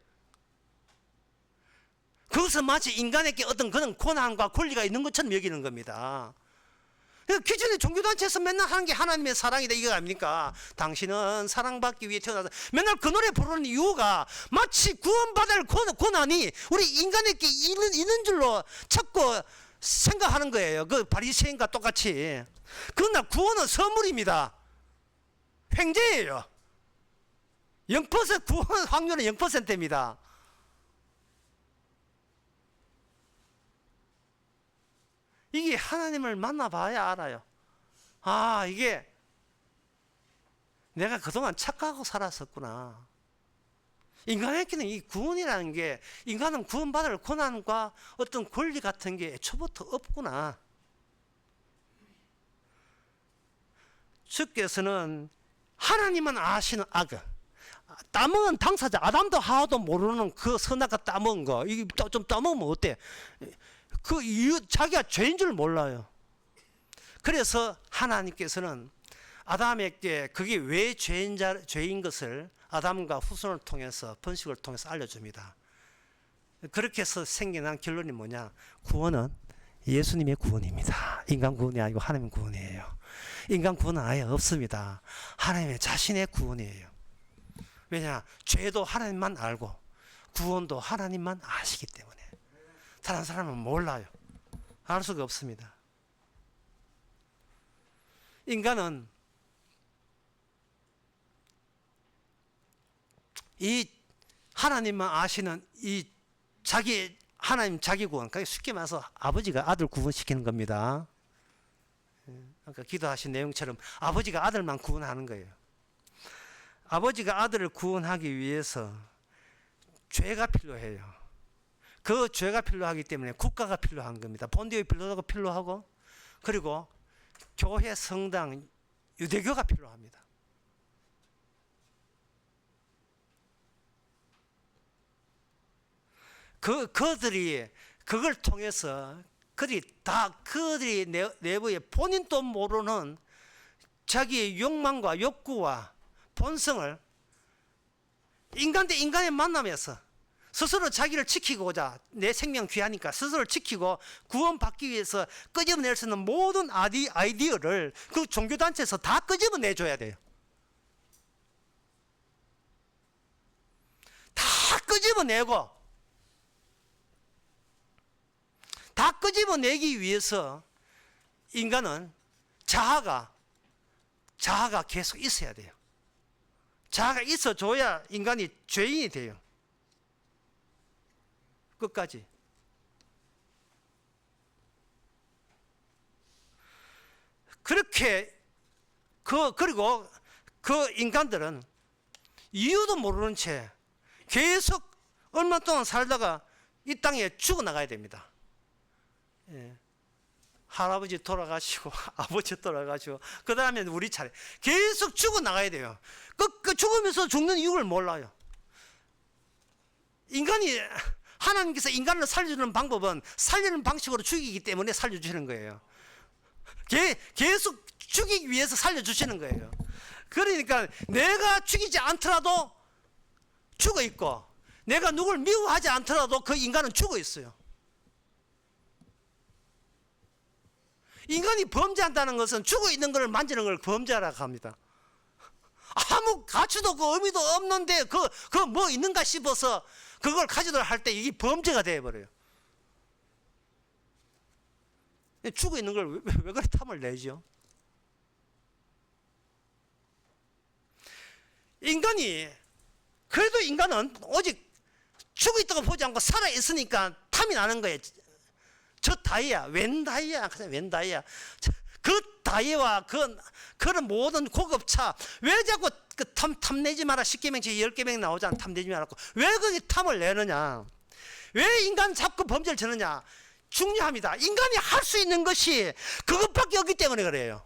그것은 마치 인간에게 어떤 그런 권한과 권리가 있는 것처럼 여기는 겁니다. 기존의 종교단체에서 맨날 하는 게 하나님의 사랑이다 이거 아닙니까? 당신은 사랑받기 위해 태어나서 맨날 그 노래 부르는 이유가 마치 구원받을 권한이 우리 인간에게 있는 줄로 찾고 생각하는 거예요. 그 바리새인과 똑같이. 그러나 구원은 선물입니다. 횡재예요. 0% 구원 확률은 0%입니다. 이게 하나님을 만나봐야 알아요. 아, 이게 내가 그동안 착각하고 살았었구나. 인간에게는 이 구원이라는 게, 인간은 구원받을 권한과 어떤 권리 같은 게 애초부터 없구나. 주께서는 하나님만 아시는 악을, 따먹은 당사자 아담도 하와도 모르는 그 선악과 따먹은 거, 이게 좀 따먹으면 어때? 그 이유, 자기가 죄인 줄 몰라요. 그래서 하나님께서는 아담에게 그게 왜 죄인 것을 아담과 후손을 통해서, 번식을 통해서 알려줍니다. 그렇게 해서 생겨난 결론이 뭐냐? 구원은 예수님의 구원입니다. 인간 구원이 아니고 하나님의 구원이에요. 인간 구원은 아예 없습니다. 하나님의 자신의 구원이에요. 왜냐? 죄도 하나님만 알고 구원도 하나님만 아시기 때문에. 다른 사람은 몰라요. 알 수가 없습니다. 인간은 이 하나님만 아시는 이 하나님 자기 구원, 그러니까 쉽게 말해서 아버지가 아들 구원시키는 겁니다. 아까 기도하신 내용처럼 아버지가 아들만 구원하는 거예요. 아버지가 아들을 구원하기 위해서 죄가 필요해요. 그 죄가 필요하기 때문에 국가가 필요한 겁니다. 본디의 필요하고 그리고 교회, 성당, 유대교가 필요합니다. 그들이 그걸 통해서 그들이 내부에 본인도 모르는 자기의 욕망과 욕구와 본성을 인간 대 인간의 만남에서 스스로 자기를 지키고자, 내 생명 귀하니까 스스로 지키고 구원받기 위해서 끄집어낼 수 있는 모든 아이디어를 그 종교단체에서 다 끄집어내줘야 돼요. 다 끄집어내기 위해서 인간은 자아가 계속 있어야 돼요. 자아가 있어줘야 인간이 죄인이 돼요. 끝까지. 그렇게 그리고 그 인간들은 이유도 모르는 채 계속 얼마 동안 살다가 이 땅에 죽어나가야 됩니다. 예. 할아버지 돌아가시고 아버지 돌아가시고 그 다음에 우리 차례 계속 죽어나가야 돼요. 죽으면서 죽는 이유를 몰라요. 인간이 하나님께서 인간을 살려주는 방법은 살리는 방식으로 죽이기 때문에 살려주시는 거예요. 계속 죽이기 위해서 살려주시는 거예요. 그러니까 내가 죽이지 않더라도 죽어 있고, 내가 누굴 미워하지 않더라도 그 인간은 죽어 있어요. 인간이 범죄한다는 것은 죽어 있는 것을 만지는 걸 범죄라고 합니다. 아무 가치도 없고 의미도 없는데 그 뭐 있는가 싶어서 그걸 가지도록 할 때 이게 범죄가 되어버려요. 죽어 있는 걸 왜 그렇게 탐을 내죠? 그래도 인간은 오직 죽어 있다고 보지 않고 살아 있으니까 탐이 나는 거예요. 저 다이아, 웬 다이아, 웬 다이아. 그 다이아와 그런 모든 고급차, 왜 자꾸 탐내지 마라. 10계명치 10계명 나오잖아. 탐내지 말라고. 왜 그게 탐을 내느냐? 왜 인간 자꾸 범죄를 저느냐? 중요합니다. 인간이 할 수 있는 것이 그것밖에 없기 때문에 그래요.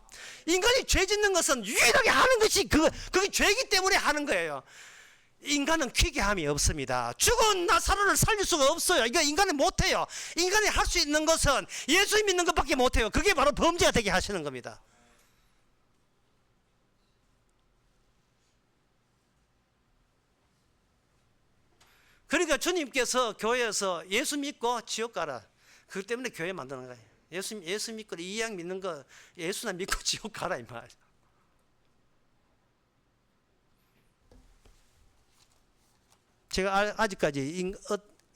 인간이 죄 짓는 것은 유일하게 하는 것이 그게 죄이기 때문에 하는 거예요. 인간은 퀴게함이 없습니다. 죽은 나사로를 살릴 수가 없어요. 이거 인간은 못해요. 인간이 할 수 있는 것은 예수 믿는 것밖에 못해요. 그게 바로 범죄가 되게 하시는 겁니다. 그러니까 주님께서 교회에서 예수 믿고 지옥 가라. 그것 때문에 교회 만드는 거예요. 예수 믿고 이양 믿는 거, 예수나 믿고 지옥 가라 이 말이에요. 제가 아직까지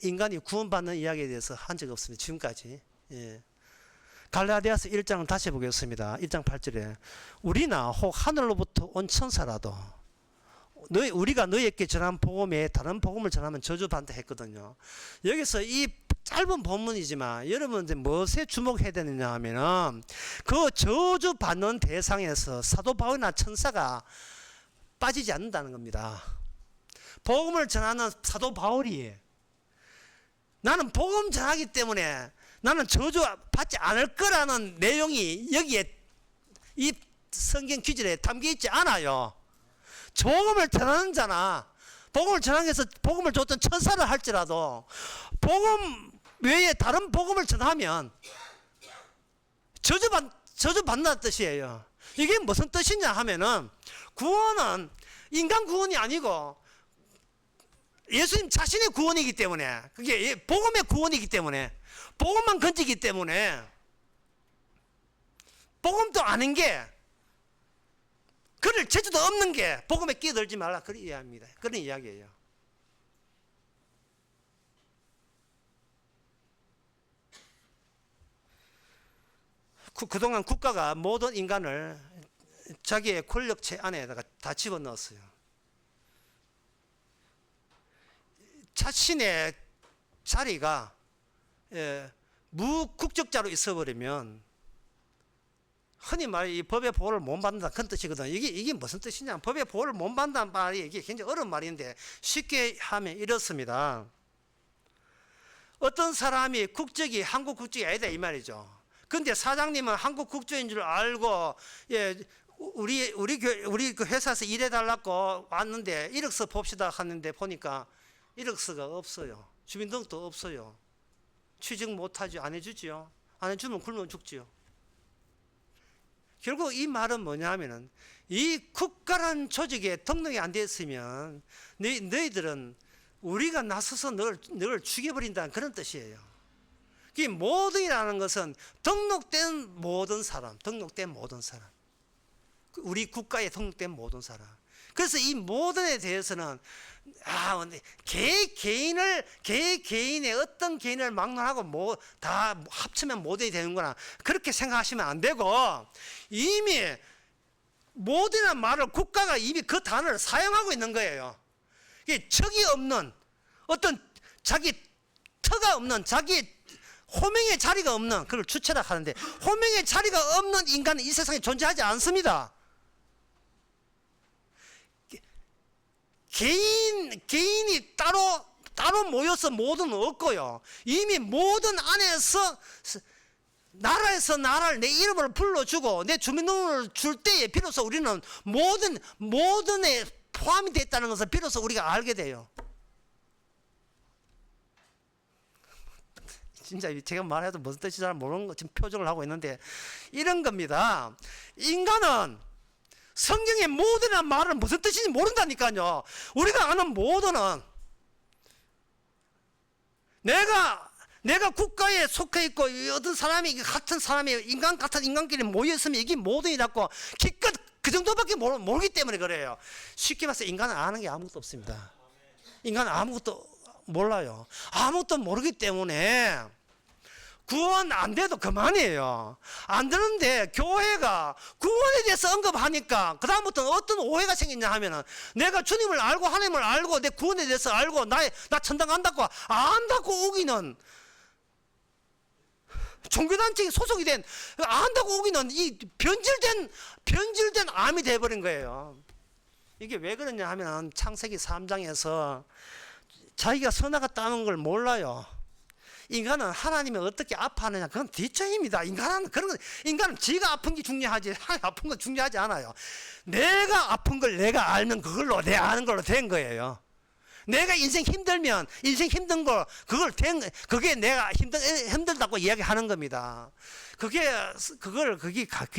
인간이 구원받는 이야기에 대해서 한 적 없습니다. 지금까지. 예. 갈라디아서 1장을 다시 보겠습니다. 1장 8절에 우리나 혹 하늘로부터 온 천사라도 우리가 너희에게 전한 복음에 다른 복음을 전하면 저주받는다 했거든요. 여기서 이 짧은 본문이지만 여러분 무엇에 주목해야 되느냐 하면은 그 저주받는 대상에서 사도 바울이나 천사가 빠지지 않는다는 겁니다. 복음을 전하는 사도 바울이 나는 복음 전하기 때문에 나는 저주받지 않을 거라는 내용이 여기에 이 성경 기절에 담겨 있지 않아요. 복음을 전하는 자나 복음을 전하기 위해서 복음을 줬던 천사를 할지라도 복음 외에 다른 복음을 전하면 저주받는다는 뜻이에요. 이게 무슨 뜻이냐 하면은 구원은 인간 구원이 아니고 예수님 자신의 구원이기 때문에, 그게 복음의 구원이기 때문에, 복음만 건지기 때문에, 복음도 아는 게, 그럴 재주도 없는 게 복음에 끼어들지 말라. 그런 이야기입니다. 그런 이야기예요. 그동안 국가가 모든 인간을 자기의 권력체 안에다가 다 집어넣었어요. 자신의 자리가 무국적자로 있어버리면 흔히 말해 이 법의 보호를 못 받는다 그런 뜻이거든요. 이게 무슨 뜻이냐? 법의 보호를 못 받는다는 말이 이게 굉장히 어려운 말인데 쉽게 하면 이렇습니다. 어떤 사람이 국적이 한국 국적이 아니다 이 말이죠. 근데 사장님은 한국 국적인 줄 알고 우리 그 회사에서 일해달라고 왔는데 이력서 봅시다 하는데 보니까 이력서가 없어요. 주민등록도 없어요. 취직 못하죠. 안 해주지요. 안 해주면 굶어 죽지요. 결국 이 말은 뭐냐 하면은 이 국가란 조직에 등록이 안 됐으면 너희들은 우리가 나서서 너를 죽여버린다는 그런 뜻이에요. 이 모든이라는 것은 등록된 모든 사람. 우리 국가에 등록된 모든 사람. 그래서 이 모든에 대해서는 개인의 어떤 개인을 막론하고 다 합치면 모든이 되는구나 그렇게 생각하시면 안 되고 이미 모든이라는 말을 국가가 이미 그 단어를 사용하고 있는 거예요. 이게 척이 없는 어떤 자기 터가 없는 자기 호명의 자리가 없는 그걸 주체라 하는데 호명의 자리가 없는 인간은 이 세상에 존재하지 않습니다. 개인이 따로 모여서 모든 없고요. 이미 모든 안에서 나라에서 나라를 내 이름을 불러주고 내 주민등록을 줄 때에 비로소 우리는 모든에 포함이 됐다는 것을 비로소 우리가 알게 돼요. 진짜 제가 말해도 무슨 뜻인지 잘 모르는 거 지금 표정을 하고 있는데 이런 겁니다. 인간은 성경의 모든 말은 무슨 뜻인지 모른다니까요. 우리가 아는 모든은 내가 국가에 속해 있고 어떤 사람이 같은 사람이 인간 같은 인간끼리 모여 있으면 이게 모든이라고 기껏 그 정도밖에 모르기 때문에 그래요. 쉽게 말해서 인간은 아는 게 아무것도 없습니다. 인간은 아무것도 몰라요. 아무것도 모르기 때문에 구원 안 돼도 그만이에요. 안 되는데 교회가 구원에 대해서 언급하니까 그 다음부터 어떤 오해가 생기냐 하면은 내가 주님을 알고 하나님을 알고 내 구원에 대해서 알고 나 천당 간다고 안다고 우기는 종교단체에 소속이 된 안다고 우기는 이 변질된 암이 돼버린 거예요. 이게 왜 그러냐 하면 창세기 3장에서 자기가 선악았다는 걸 몰라요. 인간은 하나님이 어떻게 아파하느냐 그건 뒷차입니다. 인간은 지가 아픈 게 중요하지 하나님 아픈 건 중요하지 않아요. 내가 아픈 걸 내가 알면 그걸로 내 아는 걸로 된 거예요. 내가 인생 힘들면 인생 힘든 거 그게 내가 힘들다고 이야기하는 겁니다. 그게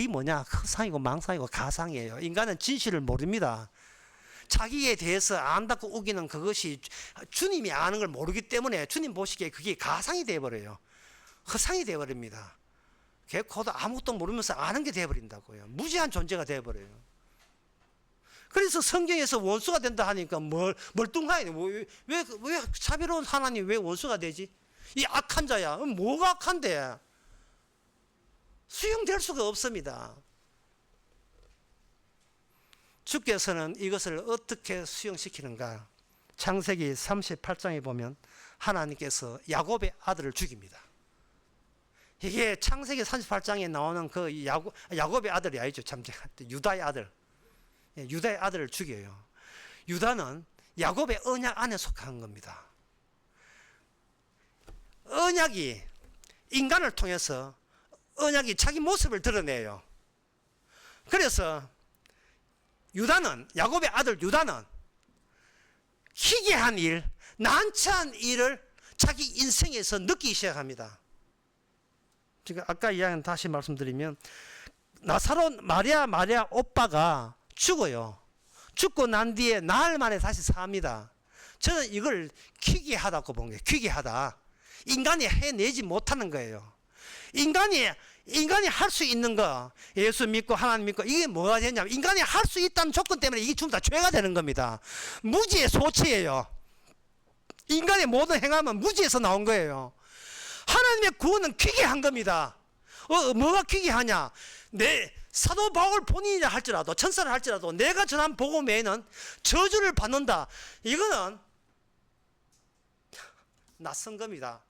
뭐냐 허상이고 망상이고 가상이에요. 인간은 진실을 모릅니다. 자기에 대해서 안다고 우기는 그것이 주님이 아는 걸 모르기 때문에 주님 보시기에 그게 가상이 되어버려요. 허상이 되어버립니다. 개코도 아무것도 모르면서 아는 게 되어버린다고요. 무지한 존재가 되어버려요. 그래서 성경에서 원수가 된다 하니까 멀뚱하게 왜 자비로운 하나님 왜 원수가 되지? 이 악한 자야. 뭐가 악한데? 수용될 수가 없습니다. 주께서는 이것을 어떻게 수용시키는가? 창세기 38장에 보면 하나님께서 야곱의 아들을 죽입니다. 이게 창세기 38장에 나오는 그 야곱의 아들이 아니죠. 참 유다의 아들. 유다의 아들을 죽여요. 유다는 야곱의 언약 안에 속한 겁니다. 언약이 인간을 통해서 언약이 자기 모습을 드러내요. 그래서 야곱의 아들 유다는 희귀한 일, 난처한 일을 자기 인생에서 느끼기 시작합니다. 지금 아까 이야기는 다시 말씀드리면 나사로 마리아 오빠가 죽어요. 죽고 난 뒤에 나흘 만에 다시 삽니다. 저는 이걸 희귀하다고 본 거예요. 희귀하다. 인간이 해내지 못하는 거예요. 인간이 할 수 있는 거, 예수 믿고 하나님 믿고 이게 뭐가 되냐면 인간이 할 수 있다는 조건 때문에 이게 전부 다 죄가 되는 겁니다. 무지의 소치예요. 인간의 모든 행함은 무지에서 나온 거예요. 하나님의 구원은 희귀한 겁니다. 뭐가 희귀하냐? 사도 바울 본인이라 할지라도 천사를 할지라도 내가 전한 복음 외에는 저주를 받는다. 이거는 낯선 겁니다.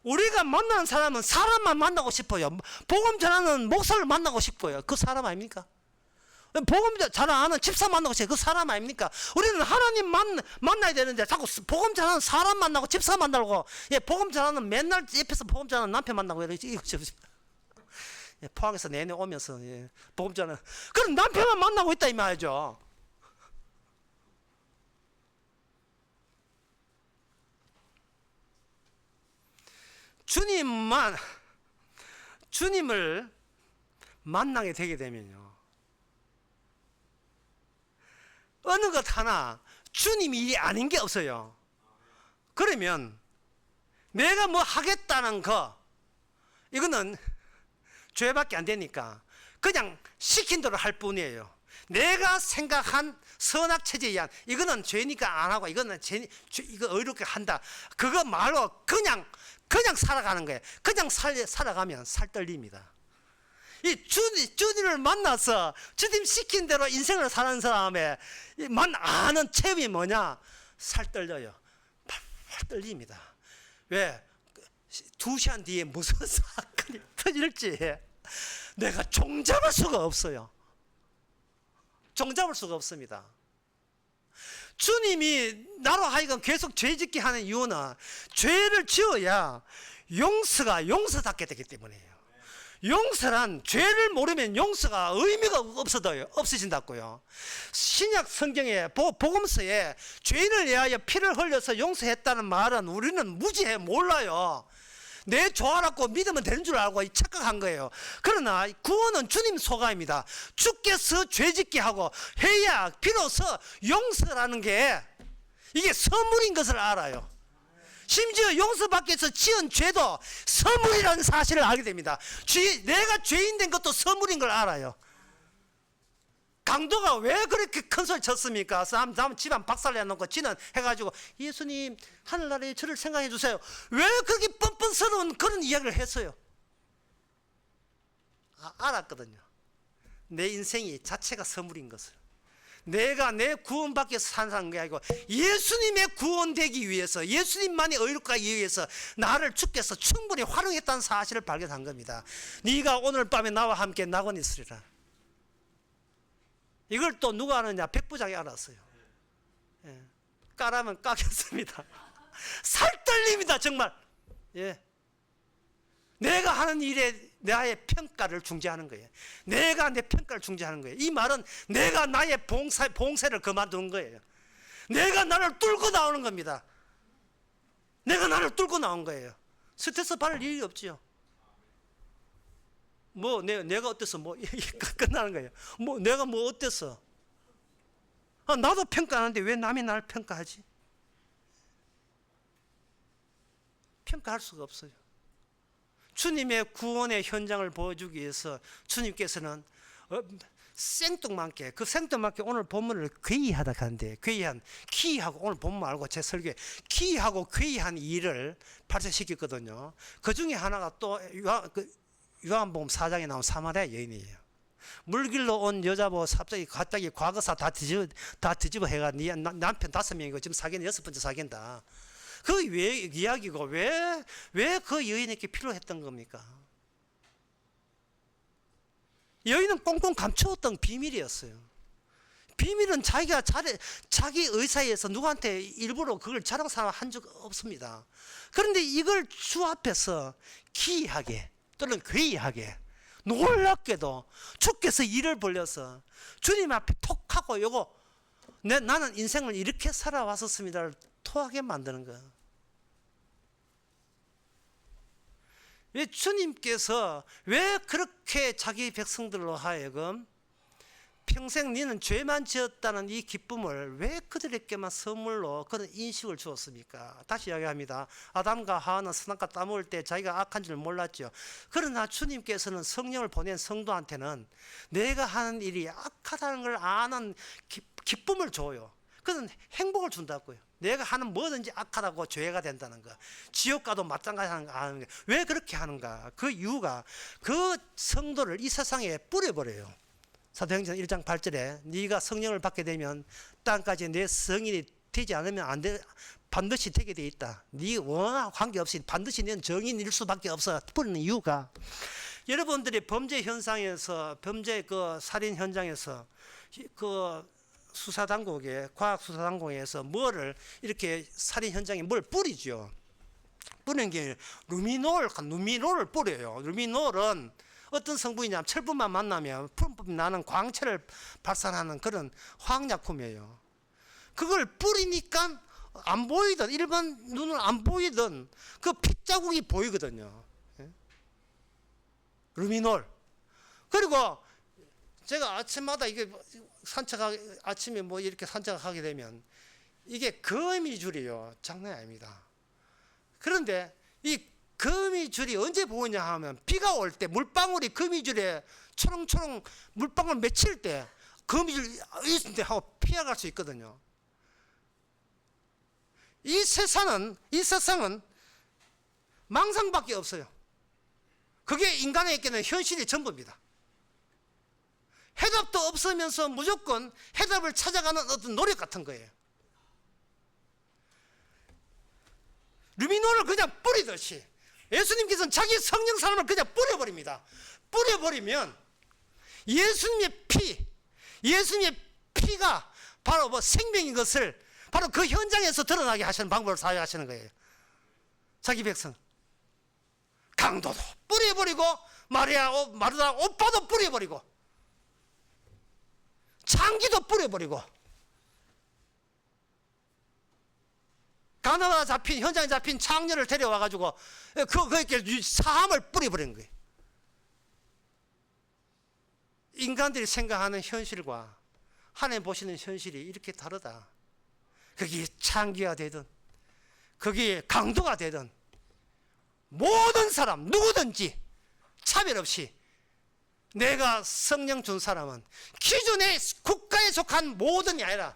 우리가 만나는 사람은 사람만 만나고 싶어요. 복음 전하는 목사를 만나고 싶어요. 그 사람 아닙니까? 복음 잘 아는 집사 만나고 싶어요. 그 사람 아닙니까? 우리는 하나님 만나야 되는데 자꾸 복음 전하는 사람 만나고 집사 만나고 복음 전하는 맨날 옆에서 복음 전하는 남편 만나고 이거 포항에서 내내 오면서 복음 전하는 그럼 남편만 만나고 있다 이 말이죠. 주님을 만나게 되게 되면요, 어느 것 하나 주님 일이 아닌 게 없어요. 그러면 내가 뭐 하겠다는 거 이거는 죄밖에 안 되니까 그냥 시킨 대로 할 뿐이에요. 내가 생각한 선악체제에 의한 이거는 죄니까 안 하고 이거 의롭게 한다. 그거 말고 그냥 살아가는 거예요. 그냥 살아가면 살떨립니다. 이 주님을 만나서 주님 시킨 대로 인생을 사는 사람의 아는 체험이 뭐냐? 살떨려요. 팔 떨립니다. 왜? 2시간 뒤에 무슨 사건이 터질지 내가 종잡을 수가 없어요. 종잡을 수가 없습니다. 주님이 나로 하여금 계속 죄 짓게 하는 이유는 죄를 지어야 용서받게 되기 때문이에요. 용서란 죄를 모르면 용서가 의미가 없어진다고요. 신약 성경에 복음서에 죄인을 위하여 피를 흘려서 용서했다는 말은 우리는 무지해 몰라요. 내 좋아라고 믿으면 되는 줄 알고 착각한 거예요. 그러나 구원은 주님 소가입니다. 주께서 죄짓게 하고 해야 비로소 용서라는 게 이게 선물인 것을 알아요. 심지어 용서받기 위해서 지은 죄도 선물이라는 사실을 알게 됩니다. 내가 죄인 된 것도 선물인 걸 알아요. 강도가 왜 그렇게 큰 소리 쳤습니까? 다음 집안 박살내놓고 지는 해가지고 예수님 하늘나라에 저를 생각해 주세요. 왜 그렇게 뻔뻔스러운 그런 이야기를 했어요? 알았거든요. 내 인생이 자체가 선물인 것을. 내가 내 구원받기 위해서 사는 게 아니고 예수님의 구원되기 위해서, 예수님만이 의롭게 하기 위해서 나를 주께서 충분히 활용했다는 사실을 발견한 겁니다. 네가 오늘 밤에 나와 함께 낙원에 있으리라. 이걸 또 누가 아느냐? 백부장이 알았어요. 예. 까라면 까겠습니다. 살떨립니다 정말. 예. 내가 하는 일에 나의 평가를 중재하는 거예요. 내가 내 평가를 중재하는 거예요. 이 말은 내가 나의 봉쇄를 그만둔 거예요. 내가 나를 뚫고 나오는 겁니다. 내가 나를 뚫고 나온 거예요. 스트레스 받을 일이 없지요. 뭐 내가 어땠어? 뭐 끝나는 거예요. 뭐 내가 뭐 어땠어? 나도 평가하는데 왜 남이 나를 평가하지? 평가할 수가 없어요. 주님의 구원의 현장을 보여주기 위해서 주님께서는 생뚱맞게, 그 생뚱맞게 오늘 본문을 괴이하다 하는데, 기이하고, 오늘 본문 알고 제 설교에 기이하고 괴이한 일을 발생시켰거든요. 그 중에 하나가 또 요한복음 4장에 나온 사마리아 여인이에요. 물길로 온 여자 보고 갑자기 과거사 다 뒤집어 해가 네 남편 5명이고 지금 사귀는 6번째 사귄다. 그 왜 이야기고 왜 그 여인에게 필요했던 겁니까? 여인은 꽁꽁 감추었던 비밀이었어요. 비밀은 자기 의사에서 누구한테 일부러 그걸 자랑한 적 없습니다. 그런데 이걸 주 앞에서 기이하게 또는 괴이하게 놀랍게도 주께서 일을 벌려서 주님 앞에 톡 하고 요거 나는 인생을 이렇게 살아왔었습니다를 토하게 만드는 거예요. 왜 주님께서 왜 그렇게 자기 백성들로 하여금 평생 너는 죄만 지었다는 이 기쁨을 왜 그들에게만 선물로 그런 인식을 주었습니까? 다시 이야기합니다. 아담과 하와는 선악과 따먹을 때 자기가 악한 줄 몰랐죠. 그러나 주님께서는 성령을 보낸 성도한테는 내가 하는 일이 악하다는 걸 아는 기쁨을 줘요. 그건 행복을 준다고요. 내가 하는 뭐든지 악하다고 죄가 된다는 거, 지옥 가도 마찬가지라는 거 아는 거. 왜 그렇게 하는가? 그 이유가 그 성도를 이 세상에 뿌려버려요. 사도행전 1장 8절에 네가 성령을 받게 되면 땅까지 내 성인이 되지 않으면 안 돼, 반드시 되게 돼 있다. 네 원하 관계없이 반드시 너는 정인일 수밖에 없어. 뿌리는 이유가 여러분들이 범죄 현상에서 범죄 그 살인 현장에서 그 수사당국에 과학수사당국에서 뭐를 이렇게 살인 현장에 뭘 뿌리죠. 뿌리는 게 루미놀을 뿌려요. 루미놀은 어떤 성분이냐면 철분만 만나면 푸른빛 나는 광채를 발산하는 그런 화학약품이에요. 그걸 뿌리니까 안 보이던 일반 눈은 안 보이던 그 핏자국이 보이거든요. 루미놀. 그리고 제가 아침마다 이게 아침에 뭐 이렇게 산책하게 되면 이게 거미줄이요. 장난이 아닙니다. 그런데 이 거미줄이 언제 보이냐 하면 비가 올 때 물방울이 거미줄에 초롱초롱 물방울 맺힐 때 거미줄 있을 때 하고 피해갈 수 있거든요. 이 세상은 망상밖에 없어요. 그게 인간에게는 현실이 전부입니다. 해답도 없으면서 무조건 해답을 찾아가는 어떤 노력 같은 거예요. 루미놀을 그냥 뿌리듯이 예수님께서는 자기 성령 사람을 그냥 뿌려버립니다. 뿌려버리면 예수님의 피가 바로 뭐 생명인 것을 바로 그 현장에서 드러나게 하시는 방법을 사용하시는 거예요. 자기 백성 강도도 뿌려버리고 마르다 오빠도 뿌려버리고 장기도 뿌려버리고 가나다라 잡힌 현장에 잡힌 창녀를 데려와 가지고 그에게 사함을 뿌려버린 거예요. 인간들이 생각하는 현실과 하나님 보시는 현실이 이렇게 다르다. 거기에 창기가 되든 거기에 강도가 되든 모든 사람 누구든지 차별 없이 내가 성령 준 사람은 기존의 국가에 속한 모든이 아니라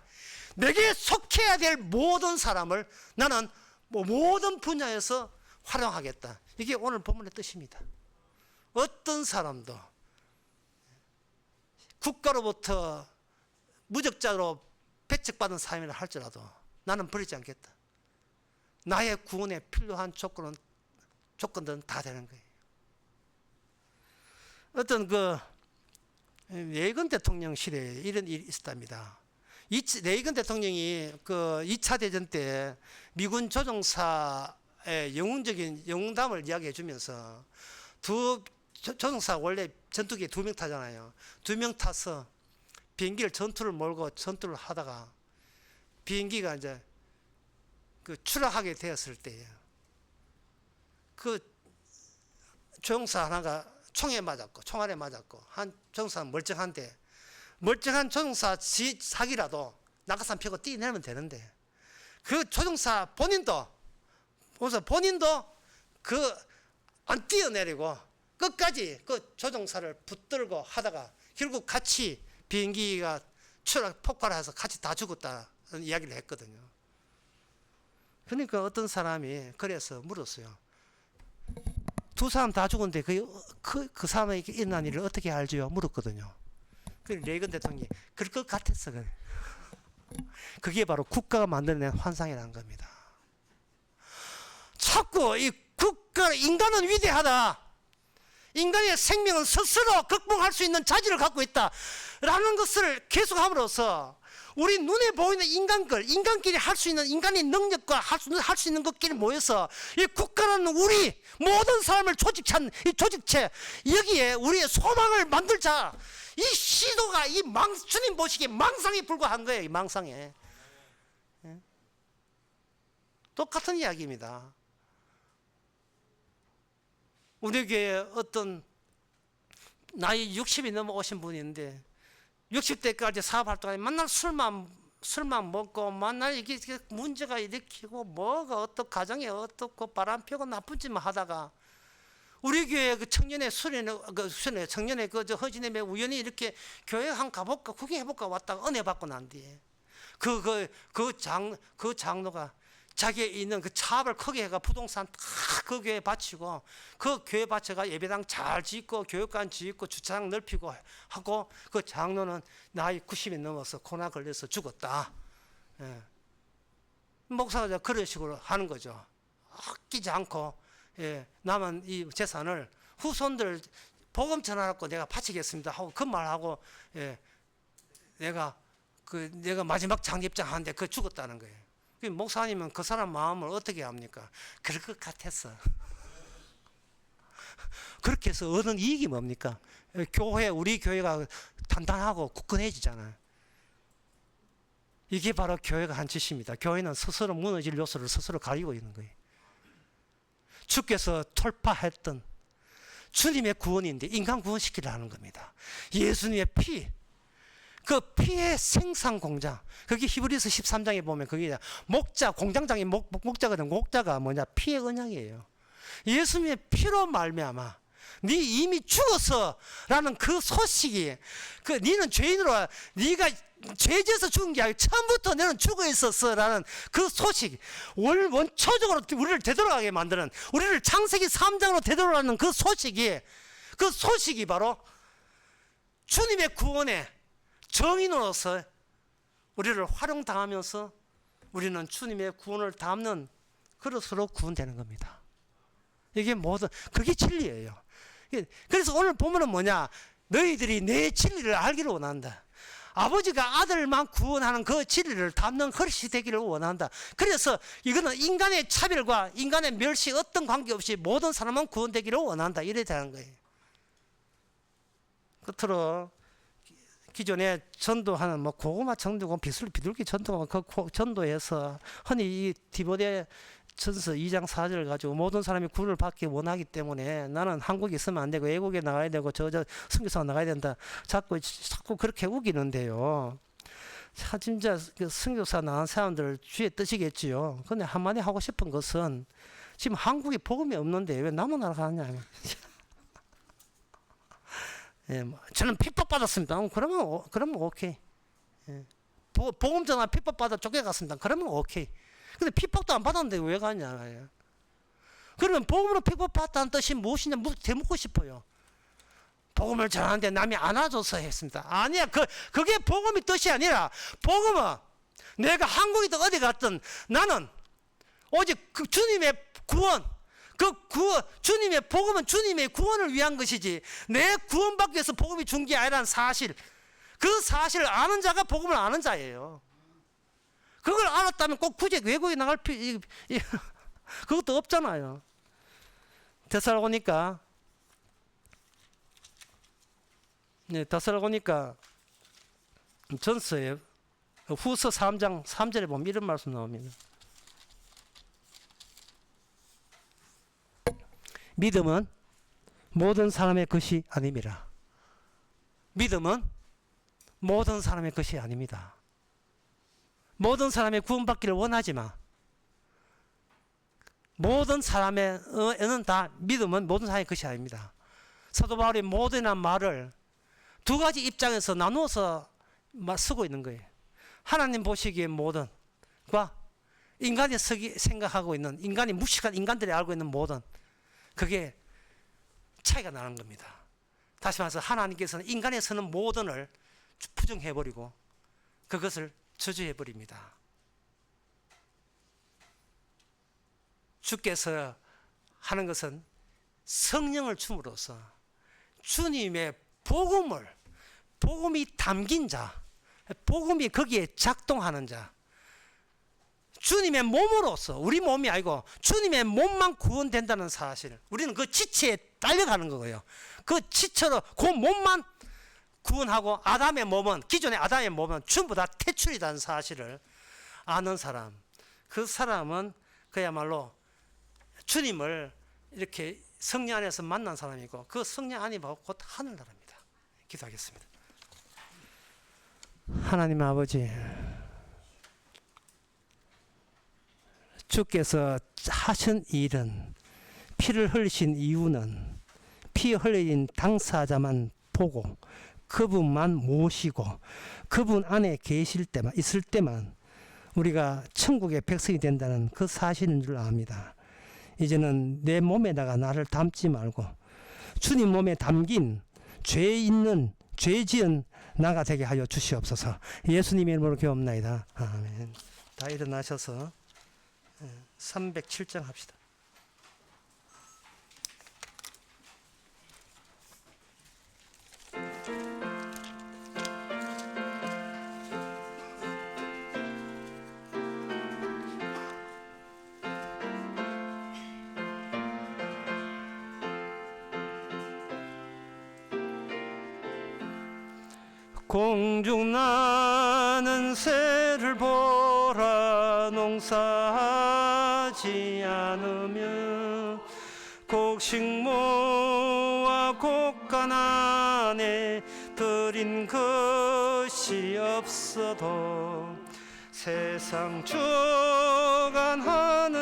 내게 속해야 될 모든 사람을 나는 모든 분야에서 활용하겠다. 이게 오늘 본문의 뜻입니다. 어떤 사람도 국가로부터 무적자로 배척받은 사람이라 할지라도 나는 버리지 않겠다. 나의 구원에 필요한 조건들은 다 되는 거예요. 어떤 레이건 대통령 시대에 이런 일이 있었답니다. 레이건 대통령이 2차 대전 때 미군 조종사의 영웅담을 이야기해 주면서 조종사 원래 전투기에 2명 타잖아요. 2명 타서 비행기를 전투를 몰고 전투를 하다가 비행기가 이제 추락하게 되었을 때예요. 조종사 하나가 총알에 맞았고 한 조종사는 멀쩡한데 멀쩡한 조종사 사기라도 낙하산 펴고 뛰내면 되는데 그 조종사 본인도 안 뛰어내리고 끝까지 그 조종사를 붙들고 하다가 결국 같이 비행기가 폭발해서 같이 다 죽었다는 이야기를 했거든요. 그러니까 어떤 사람이 그래서 물었어요. 두 사람 다 죽었는데 그 사람에게 일어난 일을 어떻게 알죠? 물었거든요. 그 레이건 대통령이 그럴 것 같았어. 그게 바로 국가가 만들어낸 환상이라는 겁니다. 자꾸 인간은 위대하다. 인간의 생명은 스스로 극복할 수 있는 자질을 갖고 있다라는 것을 계속함으로써 우리 눈에 보이는 인간끼리 할 수 있는 인간의 능력과 할 수 있는 것끼리 모여서 이 국가라는 우리 모든 사람을 조직한 이 조직체 여기에 우리의 소망을 만들자. 이 시도가 주님 보시기에 망상에 불과한 거예요. 이 망상에. 똑같은 이야기입니다. 우리 교회에 어떤 나이 60이 넘어오신 분이 있는데 60대까지 사업활동하니 맨날 술만 먹고 맨날 이게 문제가 일으키고 뭐가 어떻고 가정이 어떻고 바람 피고 나쁜 짓만 하다가 우리 교회 청년의 청년의 허진님의 우연히 이렇게 교회 한번 가볼까 구경해볼까 왔다가 은혜 받고 난 뒤에 그 장로가 자기의 있는 그 차업을 크게 해가 부동산 다 그 교회에 바치고 그 교회 바쳐가 예배당 잘 짓고 교육관 짓고 주차장 넓히고 하고 그 장로는 나이 90이 넘어서 코로나 걸려서 죽었다. 예. 목사가 그런 식으로 하는 거죠. 아끼지 않고 남은 이 재산을 후손들 복음 전하라고 내가 바치겠습니다 하고 그 말하고 내가 마지막 장립장 하는데 그 죽었다는 거예요. 목사님은 그 사람 마음을 어떻게 합니까? 그럴 것 같았어. 그렇게 해서 얻은 이익이 뭡니까? 우리 교회가 단단하고 굳건해지잖아요. 이게 바로 교회가 한 짓입니다. 교회는 스스로 무너질 요소를 스스로 가리고 있는 거예요. 주께서 돌파했던 주님의 구원인데 인간 구원시키려는 겁니다. 예수님의 피, 그 피의 생산 공장. 그게 히브리서 13장에 보면 그게 목자, 공장장이 목자거든. 목자가 뭐냐? 피의 언약이에요. 예수님의 피로 말미암아 네 이미 죽었어라는 그 소식이 네는 죄인으로 네가 죄지어서 죽은 게 아니고 처음부터 너는 죽어 있었어라는 그 소식 원초적으로 우리를 되돌아가게 만드는 우리를 창세기 3장으로 되돌아가는 그 소식이 바로 주님의 구원의 정인으로서 우리를 활용당하면서 우리는 주님의 구원을 담는 그릇으로 구원되는 겁니다. 이게 그게 진리예요. 그래서 오늘 보면은 뭐냐? 너희들이 내 진리를 알기를 원한다. 아버지가 아들만 구원하는 그 진리를 담는 그릇이 되기를 원한다. 그래서 이거는 인간의 차별과 인간의 멸시 어떤 관계없이 모든 사람은 구원되기를 원한다. 이래 되는 거예요. 끝으로 기존에 전도하는 뭐 고구마 전도고 비둘기 전도고 그 전도에서 흔히 이 디모데 전서 2장 4절을 가지고 모든 사람이 구원을 받기 원하기 때문에 나는 한국에 있으면 안 되고 외국에 나가야 되고 저 선교사가 나가야 된다. 자꾸 그렇게 우기는데요. 자, 진짜 그 선교사 나간 사람들 주의 뜻이겠지요. 근데 한마디 하고 싶은 것은 지금 한국에 복음이 없는데 왜 남은 나라 가느냐. 예, 뭐 저는 핍박받았습니다. 그러면 오케이. 예. 복음 전화 핍박받아 쫓겨갔습니다. 그러면 오케이. 근데 핍박도 안 받았는데 왜 가냐. 그러면 복음으로 핍박받았다는 뜻이 무엇이냐 되묻고 싶어요. 복음을 전하는데 남이 안아줘서 했습니다. 아니야. 그게 복음의 뜻이 아니라 복음은 내가 한국이든 어디 갔든 나는 오직 그 주님의 구원, 주님의 복음은 주님의 구원을 위한 것이지 내 구원받기 위해서 복음이 준 게 아니라는 사실, 그 사실을 아는 자가 복음을 아는 자예요. 그걸 알았다면 꼭 굳이 외국에 나갈 그것도 없잖아요. 데살로니가 전서에 후서 3장 3절에 보면 이런 말씀 나옵니다. 믿음은 모든 사람의 것이 아닙니다. 믿음은 모든 사람의 것이 아닙니다. 모든 사람의 구원받기를 원하지만 모든 사람에는 다 믿음은 모든 사람의 것이 아닙니다. 사도 바울이 모든이라는 말을 두 가지 입장에서 나누어서 쓰고 있는 거예요. 하나님 보시기에 모든과 인간이 생각하고 있는, 인간이 무식한 인간들이 알고 있는 모든, 그게 차이가 나는 겁니다. 다시 말해서 하나님께서는 인간이 쓰는 모든을 부정해버리고 그것을 저주해버립니다. 주께서 하는 것은 성령을 줌으로써 주님의 복음이 담긴 자, 복음이 거기에 작동하는 자, 주님의 몸으로서, 우리 몸이 아니고 주님의 몸만 구원된다는 사실, 우리는 그 지체에 딸려가는 거예요. 그 지체로 그 몸만 구원하고 기존의 아담의 몸은 전부 다 퇴출이라는 사실을 아는 사람, 그 사람은 그야말로 주님을 이렇게 성령 안에서 만난 사람이고, 그 성령 안이 바로 곧 하늘나라입니다. 기도하겠습니다. 하나님 아버지, 주께서 하신 일은, 피를 흘리신 이유는 피 흘린 당사자만 보고 그분만 모시고 그분 안에 있을 때만 우리가 천국의 백성이 된다는 그 사실인 줄 압니다. 이제는 내 몸에다가 나를 담지 말고 주님 몸에 담긴 죄 지은 나가 되게 하여 주시옵소서. 예수님의 이름으로 기도합나이다. 아멘. 다 일어나셔서 307장 합시다. 공중 나는 새를 보라. 농사하지 않으며 곡식모와 곡간 안에 들인 것이 없어도 세상 주관하는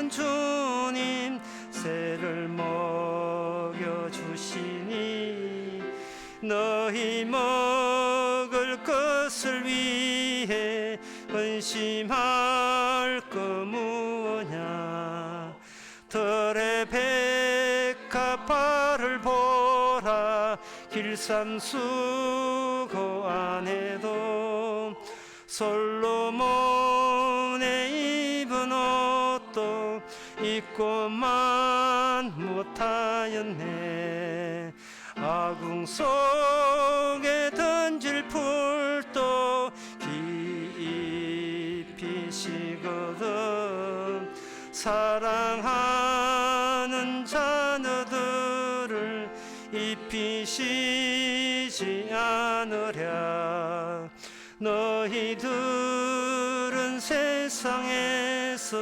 주님 새를 먹여주시니 너희 먹을 것을 위해 근심할 거 무엇냐. 들의 백합화를 보라. 길산수고 안에도 솔로몬의 입은 옷도 입고만 못하였네. 아궁 속에 던질 풀도 깊이 시거든 사랑하는 자녀들을 입히시지 않으랴. 너희들은 세상에서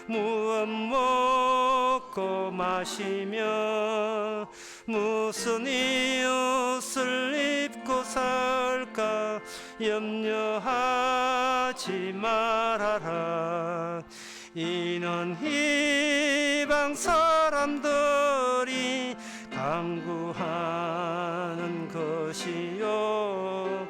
무엇 먹고 마시며 무슨 옷을 입고 살까 염려하지 말아라. 이는 이방 사람들이 강구하는 것이요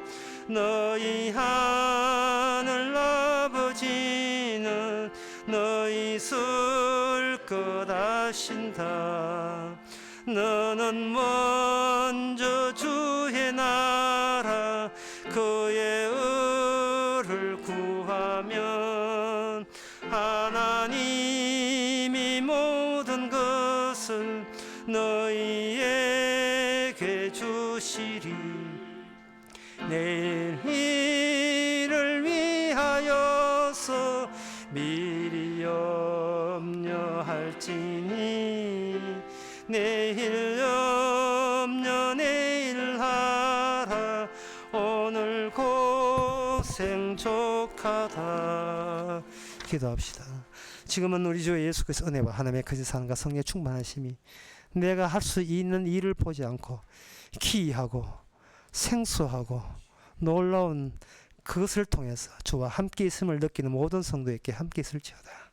너희 하늘 아버지는 너희 쓸 것 아신다. 너는 먼저 주의 나라 그의 의를 구하면 하나님이 모든 것을 너희에게 주시리. 내일 일을 위하여서 미리 염려할지니 내일 염려 내일 하라. 오늘 고생 족하다. 기도합시다. 지금은 우리 주 예수 그리스도의 은혜와 하나님의 거짓 사랑과 성령의 충만하심이 내가 할 수 있는 일을 보지 않고 기이하고 생소하고 놀라운 그것을 통해서 주와 함께 있음을 느끼는 모든 성도에게 함께 있을지어다.